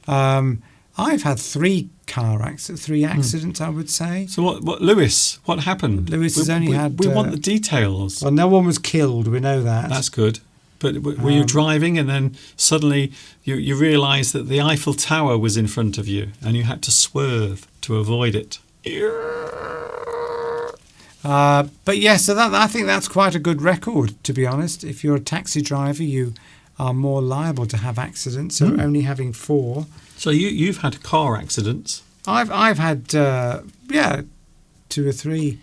Speaker 4: I've had 3 accidents, I would say.
Speaker 2: So what Lewis, what happened?
Speaker 4: Lewis has only had...
Speaker 2: We want the details.
Speaker 4: Well, no one was killed, we know that.
Speaker 2: That's good. But were you driving and then suddenly you realised that the Eiffel Tower was in front of you and you had to swerve to avoid it?
Speaker 4: But yes, so I think that's quite a good record, to be honest. If you're a taxi driver, you are more liable to have accidents, so only having 4.
Speaker 2: So you've had car accidents?
Speaker 4: I've had 2 or 3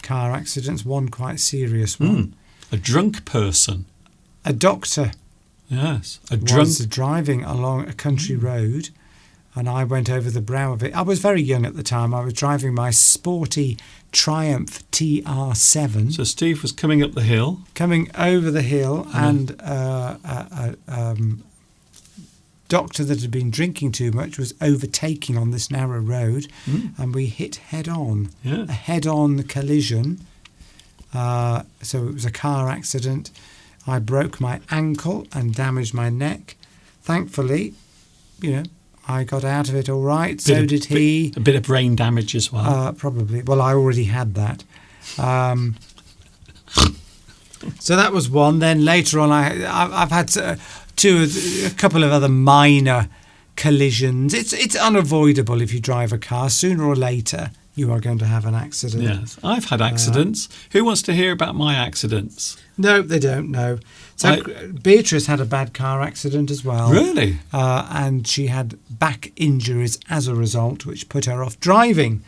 Speaker 4: car accidents, one quite serious one.
Speaker 2: A drunk person?
Speaker 4: A doctor.
Speaker 2: Yes,
Speaker 4: was driving along a country road, and I went over the brow of it. I was very young at the time. I was driving my sporty Triumph TR7.
Speaker 2: So Steve was coming up the hill.
Speaker 4: Coming over the hill, and a doctor that had been drinking too much was overtaking on this narrow road, and we hit head-on.
Speaker 2: Yeah.
Speaker 4: A head-on collision. So it was a car accident. I broke my ankle and damaged my neck. Thankfully, I got out of it all right. So did he.
Speaker 2: A bit of brain damage as well.
Speaker 4: Probably. Well, I already had that. So that was one. Then later on, I've had a couple of other minor collisions. It's unavoidable if you drive a car. Sooner or later, you are going to have an accident.
Speaker 2: Yes, I've had accidents. Who wants to hear about my accidents?
Speaker 4: No, they don't know. So Beatrice had a bad car accident as well.
Speaker 2: Really?
Speaker 4: And she had back injuries as a result, which put her off driving.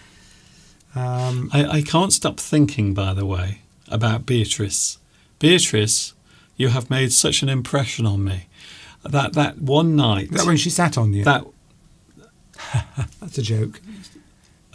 Speaker 2: I can't stop thinking, by the way, about Beatrice. Beatrice, you have made such an impression on me. That one night...
Speaker 4: That when she sat on you?
Speaker 2: That's
Speaker 4: a joke.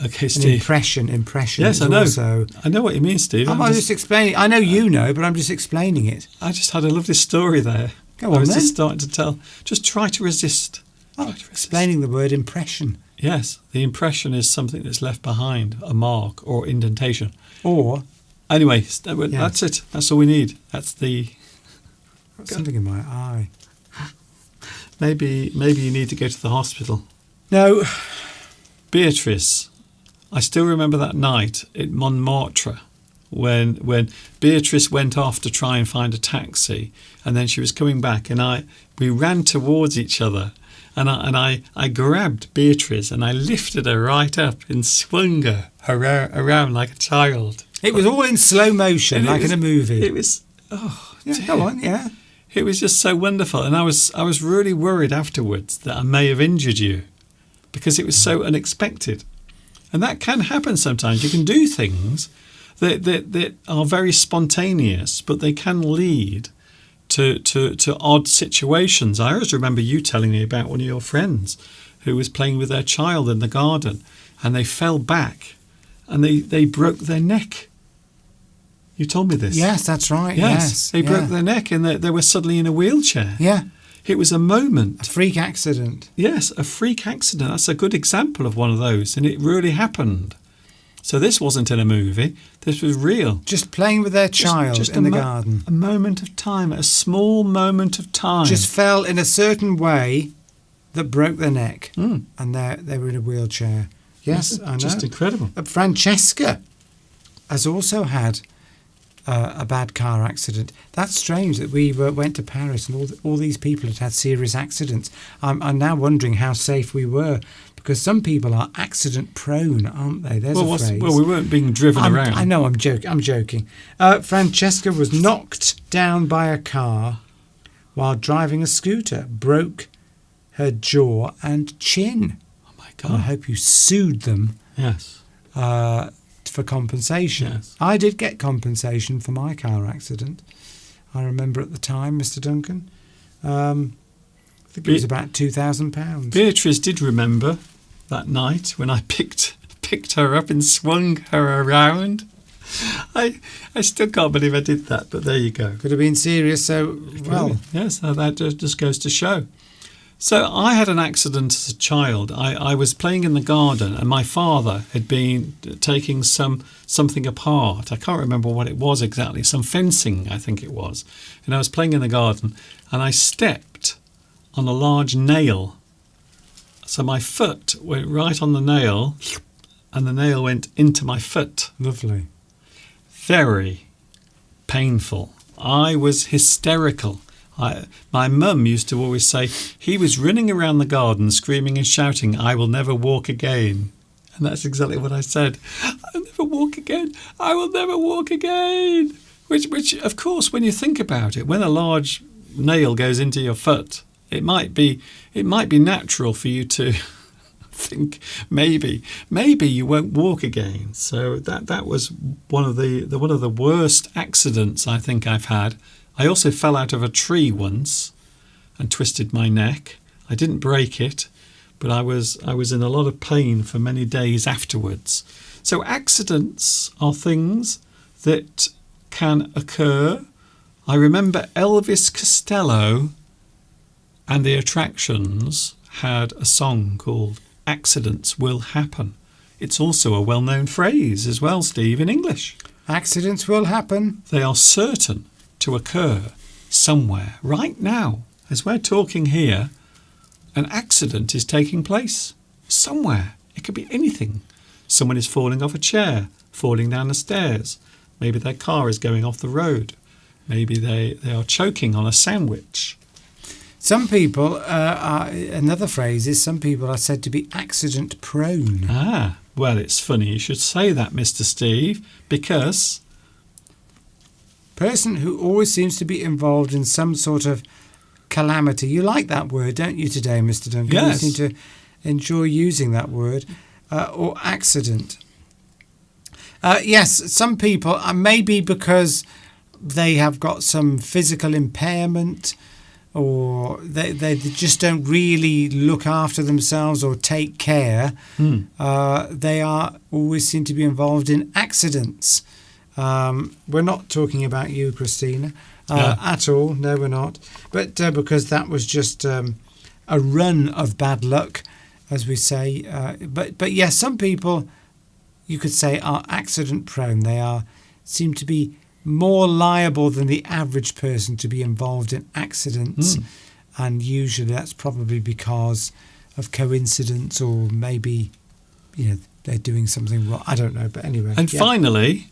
Speaker 2: Okay, Steve.
Speaker 4: Impression.
Speaker 2: Yes, I know.
Speaker 4: Also...
Speaker 2: I know what you mean, Steve.
Speaker 4: I'm just explaining. I know you know, but I'm just explaining it.
Speaker 2: I just had a lovely story there.
Speaker 4: Go on,
Speaker 2: I was
Speaker 4: then.
Speaker 2: just starting to tell. Just try to resist.
Speaker 4: Explaining the word impression.
Speaker 2: Yes, the impression is something that's left behind, a mark or indentation.
Speaker 4: Or...
Speaker 2: Anyway, that's it. That's all we need. That's the...
Speaker 4: Something in my eye.
Speaker 2: Maybe you need to go to the hospital.
Speaker 4: No.
Speaker 2: Beatrice, I still remember that night at Montmartre when Beatrice went off to try and find a taxi, and then she was coming back, and we ran towards each other, and I grabbed Beatrice and I lifted her right up and swung her around like a child.
Speaker 4: It was all in slow motion, in a movie.
Speaker 2: It was
Speaker 4: Go on, yeah.
Speaker 2: It was just so wonderful, and I was really worried afterwards that I may have injured you because it was so unexpected, and that can happen sometimes. You can do things that are very spontaneous, but they can lead to odd situations. I always remember you telling me about one of your friends who was playing with their child in the garden, and they fell back, and they broke their neck. You told me this.
Speaker 4: Yes, that's right. Yes,
Speaker 2: they broke their neck, and they were suddenly in a wheelchair.
Speaker 4: Yeah.
Speaker 2: It was a moment.
Speaker 4: A freak accident.
Speaker 2: Yes, a freak accident. That's a good example of one of those, and it really happened. So this wasn't in a movie. This was real.
Speaker 4: Just playing with their child
Speaker 2: just
Speaker 4: in the garden.
Speaker 2: A moment of time, a small moment of time.
Speaker 4: Just fell in a certain way that broke their neck,
Speaker 2: Mm.
Speaker 4: and they were in a wheelchair. Yes, I know.
Speaker 2: Just incredible.
Speaker 4: Francesca has also had a bad car accident. That's strange that we went to Paris and all these people had serious accidents. I'm now wondering how safe we were, because some people are accident prone, aren't they? There's a phrase.
Speaker 2: Well, we weren't being driven around.
Speaker 4: I know, I'm joking. Francesca was knocked down by a car while driving a scooter, broke her jaw and chin.
Speaker 2: Oh my
Speaker 4: And I
Speaker 2: God.
Speaker 4: hope you sued them
Speaker 2: Yes.
Speaker 4: for compensation.
Speaker 2: Yes.
Speaker 4: I did get compensation for my car accident. I remember at the time, Mr. Duncan. I think it was about £2,000.
Speaker 2: Beatrice did remember that night when I picked her up and swung her around. I still can't believe I did that, but there you go.
Speaker 4: Could have been serious. So, well,
Speaker 2: Yes, that just goes to show. So I had an accident as a child. I was playing in the garden, and my father had been taking something apart. I can't remember what it was exactly. Some fencing, I think it was. And I was playing in the garden, and I stepped on a large nail. So my foot went right on the nail, and the nail went into my foot.
Speaker 4: lovely.
Speaker 2: Very painful. I was hysterical. My mum used to always say he was running around the garden screaming and shouting, "I will never walk again." And that's exactly what I said. "I'll never walk again. I will never walk again." Which, of course, when you think about it, when a large nail goes into your foot, it might be natural for you to think maybe you won't walk again. So that was one of the worst accidents I think I've had. I also fell out of a tree once and twisted my neck. I didn't break it, but I was in a lot of pain for many days afterwards. So accidents are things that can occur. I remember Elvis Costello and the Attractions had a song called "Accidents Will Happen." It's also a well-known phrase as well, Steve, in English.
Speaker 4: Accidents will happen.
Speaker 2: They are certain to occur somewhere. Right now, as we're talking here, an accident is taking place somewhere. It could be anything. Someone is falling off a chair, falling down the stairs. Maybe their car is going off the road. Maybe they are choking on a sandwich.
Speaker 4: Some people, another phrase is some people are said to be accident prone.
Speaker 2: Ah, well, it's funny you should say that, Mr. Steve, because
Speaker 4: Person who always seems to be involved in some sort of calamity. You like that word, don't you, today, Mr. Duncan?
Speaker 2: Yes.
Speaker 4: You seem to enjoy using that word. Or accident. Yes, some people, maybe because they have got some physical impairment, or they just don't really look after themselves or take care, they always seem to be involved in accidents. We're not talking about you, Christina, at all. No, we're not. But because that was just a run of bad luck, as we say. But yes, some people, you could say, are accident prone. They seem to be more liable than the average person to be involved in accidents. and usually that's probably because of coincidence, or maybe, they're doing something wrong. I don't know, but anyway.
Speaker 2: And finally,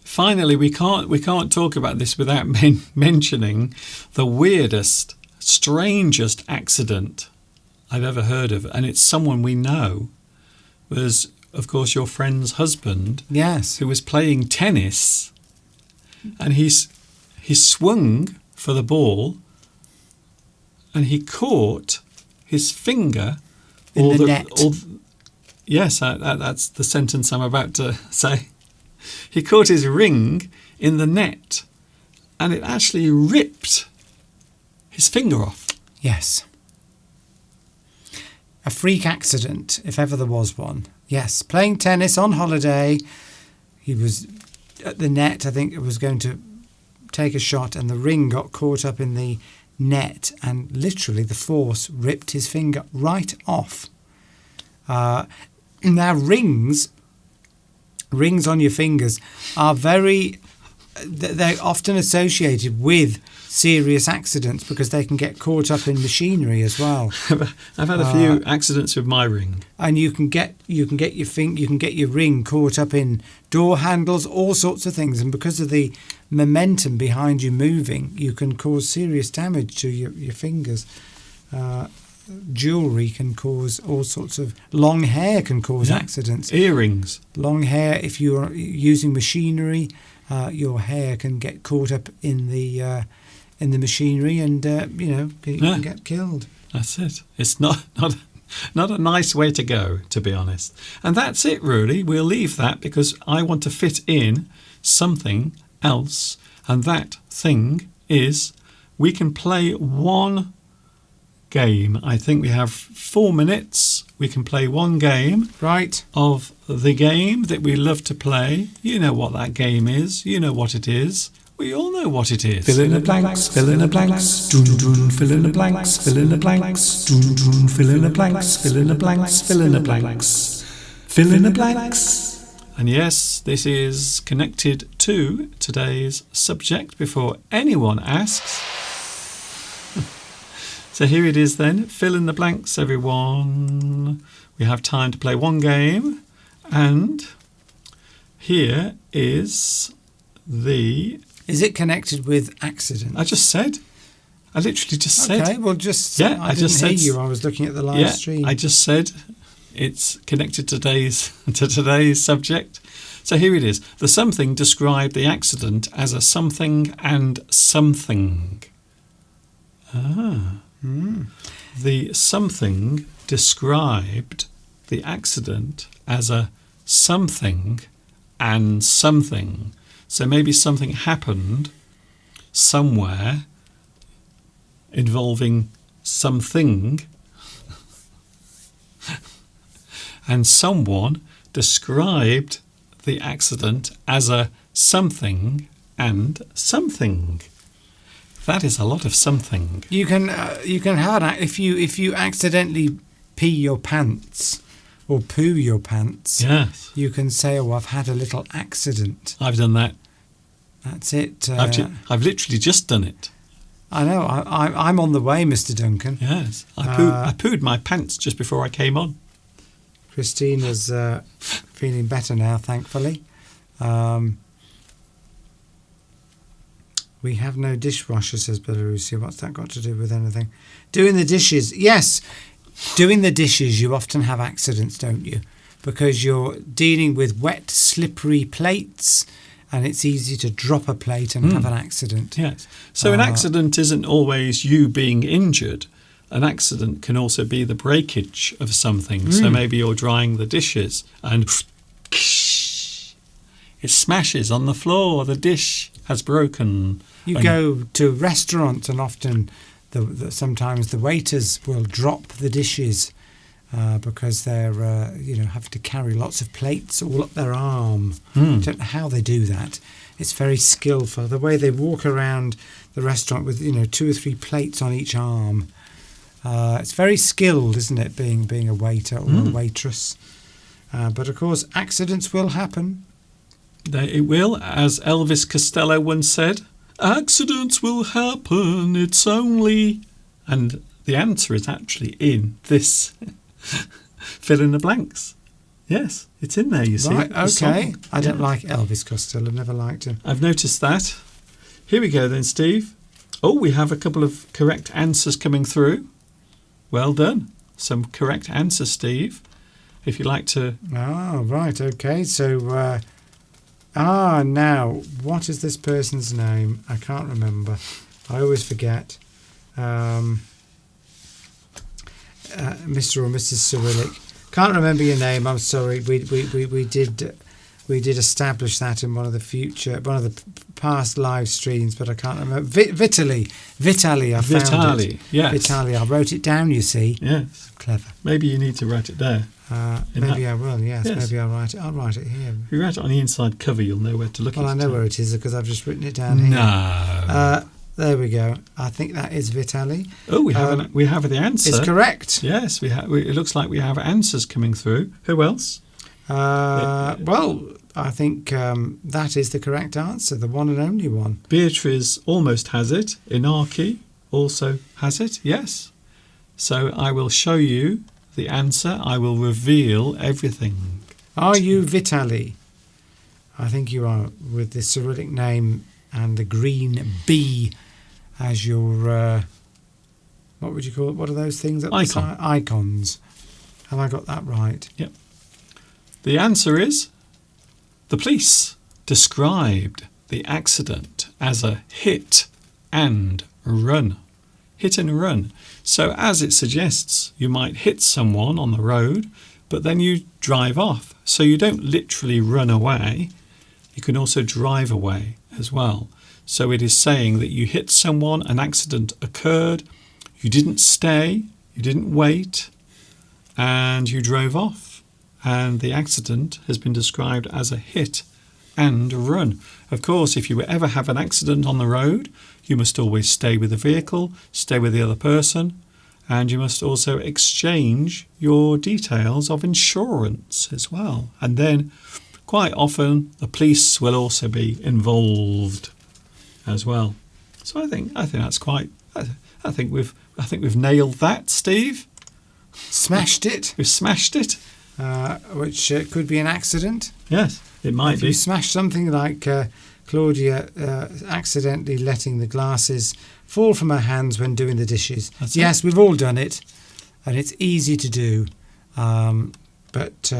Speaker 2: we can't talk about this without mentioning the weirdest, strangest accident I've ever heard of, and it's someone we know. Was, of course, your friend's husband.
Speaker 4: Yes.
Speaker 2: Who was playing tennis, and he swung for the ball, and he caught his finger
Speaker 4: in the net.
Speaker 2: Yes, that's the sentence I'm about to say. He caught his ring in the net, and it actually ripped his finger off.
Speaker 4: Yes. A freak accident, if ever there was one. Yes, playing tennis on holiday. He was at the net, I think it was going to take a shot, and the ring got caught up in the net, and literally the force ripped his finger right off. Now rings on your fingers are they're often associated with serious accidents because they can get caught up in machinery as well.
Speaker 2: I've had a few accidents with my ring,
Speaker 4: and you can get your ring caught up in door handles, all sorts of things, and because of the momentum behind you moving, you can cause serious damage to your fingers. Jewelry can cause all sorts of... Long hair can cause accidents.
Speaker 2: Earrings.
Speaker 4: Long hair, if you're using machinery, your hair can get caught up in the machinery, and you can get killed.
Speaker 2: That's it. It's not a nice way to go, to be honest. And that's it, really. We'll leave that because I want to fit in something else, and that thing is we can play one game. I think we have 4 minutes. We can play one game.
Speaker 4: Right.
Speaker 2: Of the game that we love to play. You know what that game is. You know what it is. We all know what it is.
Speaker 1: Fill in the blanks, fill in the blanks, dun dun, fill in the blanks, fill in the blanks, dun dun, fill in the blanks, fill in the blanks, fill in the blanks, fill in the blanks.
Speaker 2: And yes, this is connected to today's subject before anyone asks. So here it is then. Fill in the blanks, everyone. We have time to play one game. And here is the...
Speaker 4: Is it connected with accidents?
Speaker 2: I just said. I literally just said.
Speaker 4: Okay, well, just...
Speaker 2: Yeah,
Speaker 4: I didn't hear you. I was looking at the live stream.
Speaker 2: I just said it's connected to today's subject. So here it is. The something described the accident as a something and something. The something described the accident as a something and something. So maybe something happened somewhere involving something, and someone described the accident as a something and something. That is a lot of something.
Speaker 4: You can have an if you accidentally pee your pants or poo your pants.
Speaker 2: Yes.
Speaker 4: You can say, "Oh, I've had a little accident."
Speaker 2: I've done that.
Speaker 4: That's it.
Speaker 2: I've literally just done it.
Speaker 4: I know. I'm on the way, Mr. Duncan.
Speaker 2: Yes. I pooed my pants just before I came on.
Speaker 4: Christina's feeling better now, thankfully. We have no dishwasher, says Belarusia. What's that got to do with anything? Doing the dishes. Yes, doing the dishes, you often have accidents, don't you? Because you're dealing with wet, slippery plates, and it's easy to drop a plate and have an accident.
Speaker 2: Yes. So an accident isn't always you being injured. An accident can also be the breakage of something. So maybe you're drying the dishes and it smashes on the floor. The dish has broken.
Speaker 4: You go to restaurants and often sometimes the waiters will drop the dishes because they're have to carry lots of plates all up their arm. I don't know how they do that. It's very skillful. The way they walk around the restaurant with 2 or 3 plates on each arm. It's very skilled, isn't it, being a waiter or a waitress? But of course, accidents will happen.
Speaker 2: It will, as Elvis Costello once said. Accidents will happen, it's only... And the answer is actually in this fill in the blanks. Yes, it's in there, you see.
Speaker 5: Right,
Speaker 2: the
Speaker 5: okay.
Speaker 2: song.
Speaker 5: I don't
Speaker 2: Yeah.
Speaker 5: like Elvis Costello. I've never liked him.
Speaker 2: I've noticed that. Here we go then, Steve. Oh, we have a couple of correct answers coming through. Well done. Some correct answers, Steve. If you'd like to...
Speaker 5: Oh, right, okay. So, now, what is this person's name? I can't remember. I always forget. Mr. or Mrs. Cyrillic. Can't remember your name. I'm sorry. We did establish that in one of the past live streams, but I can't remember. Vitaly. I found
Speaker 2: Vitaly,
Speaker 5: it.
Speaker 2: yes.
Speaker 5: Vitaly. I wrote it down. You see.
Speaker 2: Yes.
Speaker 5: Clever.
Speaker 2: Maybe you need to write it there.
Speaker 5: Maybe I will. Yes.
Speaker 2: Yes.
Speaker 5: Maybe I'll write it. I'll write it here.
Speaker 2: If you write it on the inside cover, you'll know where to look
Speaker 5: Well,
Speaker 2: each
Speaker 5: I know
Speaker 2: time.
Speaker 5: where it is because I've just written it down here.
Speaker 2: No.
Speaker 5: There we go. I think that is Vitaly.
Speaker 2: Oh, we have the answer.
Speaker 5: It's correct.
Speaker 2: Yes, it looks like we have answers coming through. Who else?
Speaker 5: Well, I think that is the correct answer, the one and only one.
Speaker 2: Beatrice almost has it. Inaki also has it. Yes. So I will show you the answer. I will reveal everything.
Speaker 5: Are you Vitaly? I think you are, with the Cyrillic name and the green B as your, what would you call it? What are those things?
Speaker 2: Icon.
Speaker 5: Icons. Have I got that right?
Speaker 2: Yep. The answer is the police described the accident as a hit and run. Hit and run. So as it suggests, you might hit someone on the road, but then you drive off. So you don't literally run away. You can also drive away as well. So it is saying that you hit someone, an accident occurred, you didn't stay, you didn't wait, and you drove off. And the accident has been described as a hit and run. Of course, if you ever have an accident on the road, you must always stay with the vehicle, stay with the other person, and you must also exchange your details of insurance as well. And then quite often the police will also be involved as well. So I think that's quite. I think we've nailed that, Steve.
Speaker 5: Smashed it,
Speaker 2: We've smashed it.
Speaker 5: which could be an accident.
Speaker 2: Yes, it might
Speaker 5: If
Speaker 2: be.
Speaker 5: you smash something like Claudia accidentally letting the glasses fall from her hands when doing the dishes.
Speaker 2: That's
Speaker 5: yes, we've all done it, and it's easy to do. But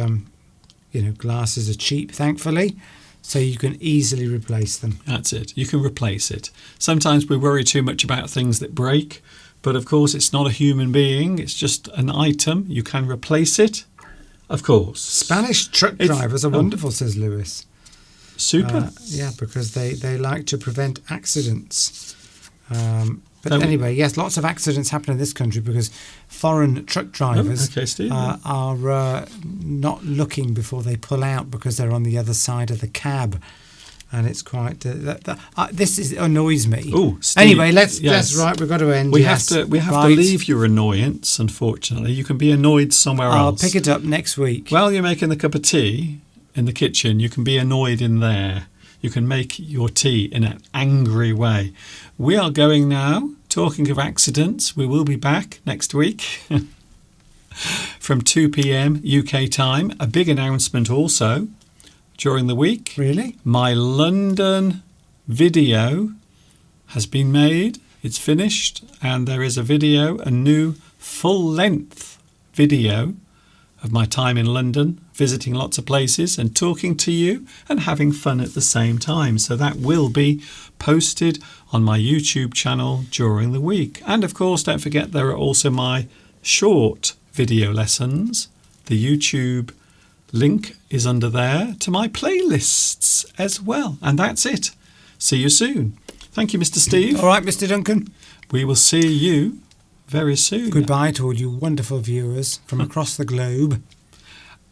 Speaker 5: glasses are cheap, thankfully, so you can easily replace them.
Speaker 2: That's it. You can replace it. Sometimes we worry too much about things that break, but of course it's not a human being. It's just an item. You can replace it, of course.
Speaker 5: Spanish truck
Speaker 2: It's-
Speaker 5: drivers are
Speaker 2: oh.
Speaker 5: wonderful, says Lewis.
Speaker 2: Super.
Speaker 5: Yeah, because they like to prevent accidents. But
Speaker 2: So-
Speaker 5: anyway, yes, lots of accidents happen in this country because foreign truck drivers
Speaker 2: okay, Steve.
Speaker 5: are not looking before they pull out because they're on the other side of the cab. And it's quite... this annoys me.
Speaker 2: Oh, Steve,
Speaker 5: anyway, let's
Speaker 2: yes.
Speaker 5: right. We've got to end.
Speaker 2: We
Speaker 5: yes.
Speaker 2: have to
Speaker 5: Right.
Speaker 2: leave your annoyance, unfortunately. You can be annoyed somewhere
Speaker 5: I'll
Speaker 2: else.
Speaker 5: pick it up next week.
Speaker 2: While you're making the cup of tea in the kitchen, you can be annoyed in there. You can make your tea in an angry way. We are going now. Talking of accidents, we will be back next week from 2 p.m. UK time. A big announcement also during the week.
Speaker 5: Really?
Speaker 2: My London video has been made. It's finished, and there is a video, a new full-length video of my time in London, visiting lots of places and talking to you and having fun at the same time. So that will be posted on my YouTube channel during the week. And of course, don't forget there are also my short video lessons. The YouTube link is under there to my playlists as well. And that's it. See you soon. Thank you, Mr. Steve.
Speaker 5: All right, Mr. Duncan.
Speaker 2: We will see you very soon.
Speaker 5: Goodbye to all you wonderful viewers from across the globe.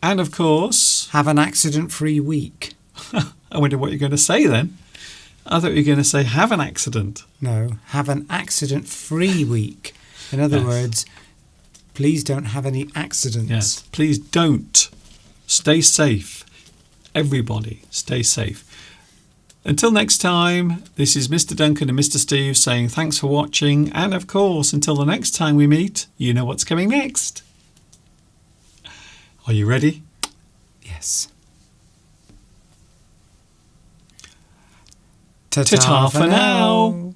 Speaker 2: And of course,
Speaker 5: Have an accident-free week.
Speaker 2: I wonder what you're going to say then. I thought you were going to say have an accident.
Speaker 5: No, have an accident-free week. In other
Speaker 2: Yes.
Speaker 5: words, please don't have any accidents.
Speaker 2: Yes. Please don't. Stay safe. Everybody, stay safe. Until next time, this is Mr. Duncan and Mr. Steve saying thanks for watching. And of course, until the next time we meet, you know what's coming next. Are you ready?
Speaker 5: Yes.
Speaker 2: Ta-ta for now.